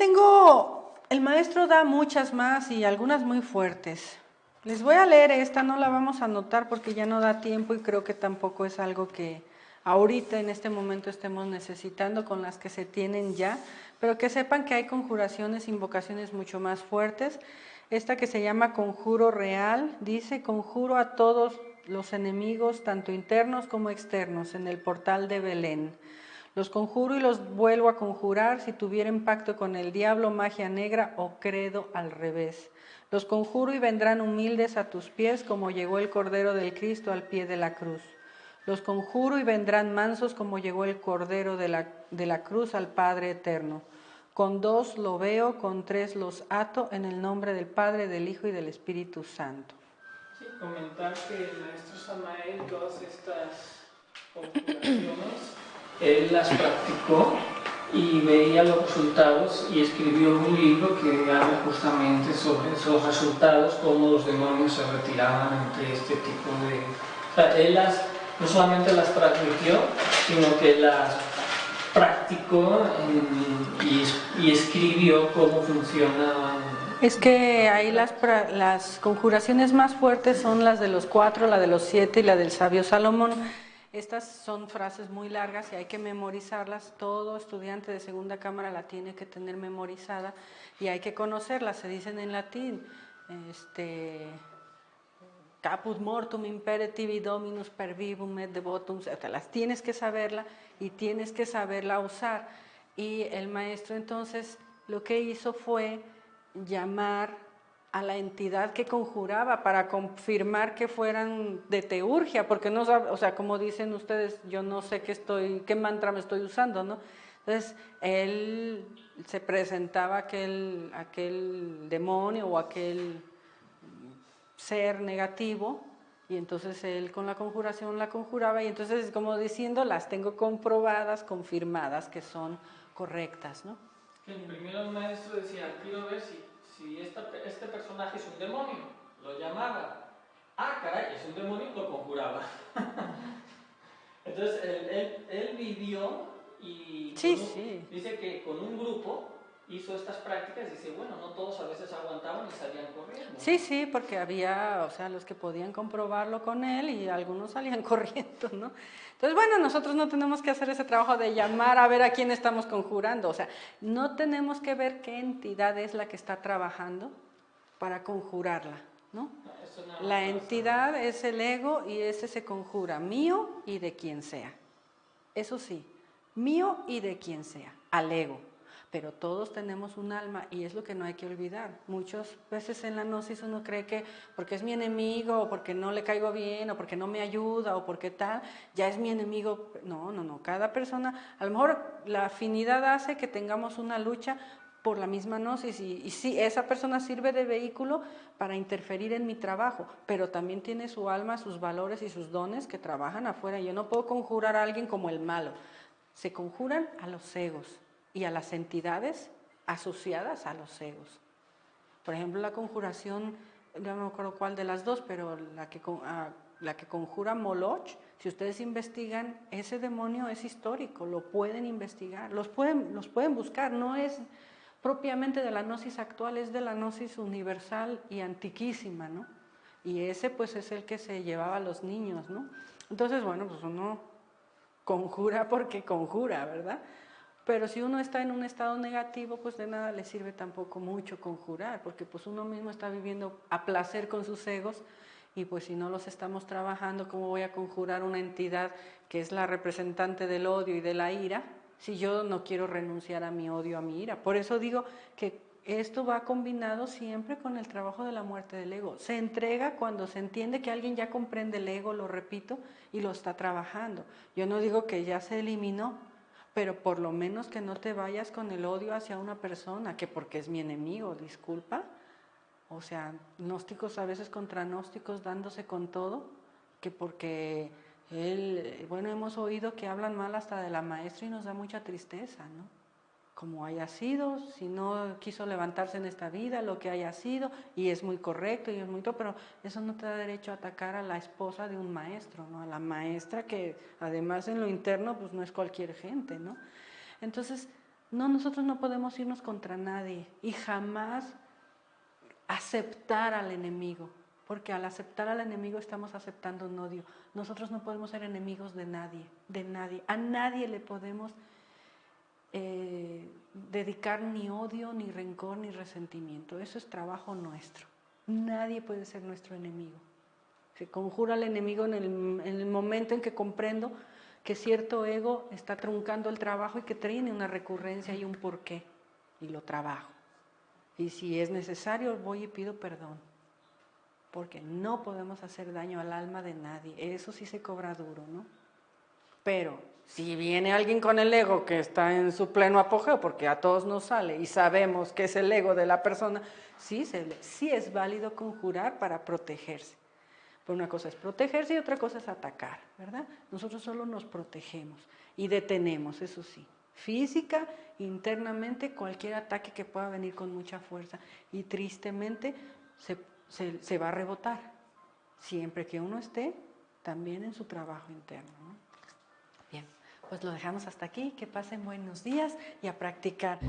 el maestro da muchas más y algunas muy fuertes. Les voy a leer esta, no la vamos a anotar porque ya no da tiempo y creo que tampoco es algo que ahorita en este momento estemos necesitando con las que se tienen ya, pero que sepan que hay conjuraciones, invocaciones mucho más fuertes. Esta que se llama conjuro real, dice: conjuro a todos los enemigos, tanto internos como externos, en el portal de Belén. Los conjuro y los vuelvo a conjurar si tuvieren pacto con el diablo, magia negra o credo al revés. Los conjuro y vendrán humildes a tus pies como llegó el Cordero del Cristo al pie de la cruz. Los conjuro y vendrán mansos como llegó el Cordero de la cruz al Padre eterno. Con 2 lo veo, con 3 los ato, en el nombre del Padre, del Hijo y del Espíritu Santo. Sí, comentar que el maestro Samael todas estas conjuraciones él las practicó y veía los resultados y escribió un libro que habla justamente sobre esos resultados, cómo los demonios se retiraban ante este tipo de... O sea, él no solamente las practicó, sino que las practicó y escribió cómo funcionaban. Es que ahí las conjuraciones más fuertes son las de los 4, la de los 7 y la del sabio Salomón. Estas son frases muy largas y hay que memorizarlas. Todo estudiante de segunda cámara la tiene que tener memorizada y hay que conocerlas, se dicen en latín. caput mortum impere tibi dominus per vivum et devotum, te las tienes que saberla y tienes que saberla usar. Y el maestro entonces lo que hizo fue llamar a la entidad que conjuraba para confirmar que fueran de teurgia, porque no sabe, o sea, como dicen ustedes, yo no sé qué mantra me estoy usando, ¿no? Entonces, él se presentaba aquel demonio o aquel ser negativo, y entonces él con la conjuración la conjuraba, y entonces como diciendo, las tengo comprobadas, confirmadas que son correctas, ¿no? Primero el maestro decía, quiero ver si este personaje es un demonio, lo llamaba. Ah, caray, es un demonio, lo conjuraba. Entonces él vivió y dice que con un grupo hizo estas prácticas, dice, bueno, no todos a veces aguantaban y salían corriendo, ¿no? Sí, porque había, o sea, los que podían comprobarlo con él y algunos salían corriendo, ¿no? Entonces, bueno, nosotros no tenemos que hacer ese trabajo de llamar a ver a quién estamos conjurando, o sea, no tenemos que ver qué entidad es la que está trabajando para conjurarla, ¿no? La entidad es el ego y ese se conjura, mío y de quien sea. Eso sí, mío y de quien sea, al ego. Pero todos tenemos un alma y es lo que no hay que olvidar. Muchas veces en la gnosis uno cree que porque es mi enemigo o porque no le caigo bien o porque no me ayuda o porque tal, ya es mi enemigo. No. Cada persona, a lo mejor la afinidad hace que tengamos una lucha por la misma gnosis y sí, esa persona sirve de vehículo para interferir en mi trabajo, pero también tiene su alma, sus valores y sus dones que trabajan afuera. Yo no puedo conjurar a alguien como el malo. Se conjuran a los egos y a las entidades asociadas a los egos. Por ejemplo, la conjuración, no me acuerdo cuál de las dos, pero la que conjura Moloch, si ustedes investigan, ese demonio es histórico, lo pueden investigar, los pueden buscar, no es propiamente de la gnosis actual, es de la gnosis universal y antiquísima, ¿no? Y ese pues es el que se llevaba a los niños, ¿no? Entonces, bueno, pues uno conjura porque conjura, ¿verdad? Pero si uno está en un estado negativo, pues de nada le sirve tampoco mucho conjurar, porque pues uno mismo está viviendo a placer con sus egos, y pues si no los estamos trabajando, ¿cómo voy a conjurar una entidad que es la representante del odio y de la ira, si yo no quiero renunciar a mi odio, a mi ira? Por eso digo que esto va combinado siempre con el trabajo de la muerte del ego. Se entrega cuando se entiende que alguien ya comprende el ego, lo repito, y lo está trabajando. Yo no digo que ya se eliminó, pero por lo menos que no te vayas con el odio hacia una persona, que porque es mi enemigo, disculpa. O sea, gnósticos a veces contra gnósticos dándose con todo, que porque bueno, hemos oído que hablan mal hasta de la maestra y nos da mucha tristeza, ¿no? Como haya sido, si no quiso levantarse en esta vida, lo que haya sido, y es muy correcto y es muy todo, pero eso no te da derecho a atacar a la esposa de un maestro, ¿no? A la maestra que además en lo interno pues no es cualquier gente, ¿no? Entonces, nosotros no podemos irnos contra nadie y jamás aceptar al enemigo, porque al aceptar al enemigo estamos aceptando un odio. Nosotros no podemos ser enemigos de nadie, a nadie le podemos dedicar ni odio, ni rencor, ni resentimiento. Eso es trabajo nuestro. Nadie puede ser nuestro enemigo. Se conjura al enemigo en el momento en que comprendo que cierto ego está truncando el trabajo y que tiene una recurrencia y un porqué, y lo trabajo. Y si es necesario, voy y pido perdón, porque no podemos hacer daño al alma de nadie. Eso sí se cobra duro, ¿no? Pero si viene alguien con el ego que está en su pleno apogeo, porque a todos nos sale y sabemos que es el ego de la persona, sí es válido conjurar para protegerse. Pero una cosa es protegerse y otra cosa es atacar, ¿verdad? Nosotros solo nos protegemos y detenemos, eso sí. Física, internamente, cualquier ataque que pueda venir con mucha fuerza, y tristemente se va a rebotar, siempre que uno esté también en su trabajo interno, ¿no? Bien, pues lo dejamos hasta aquí, que pasen buenos días y a practicar.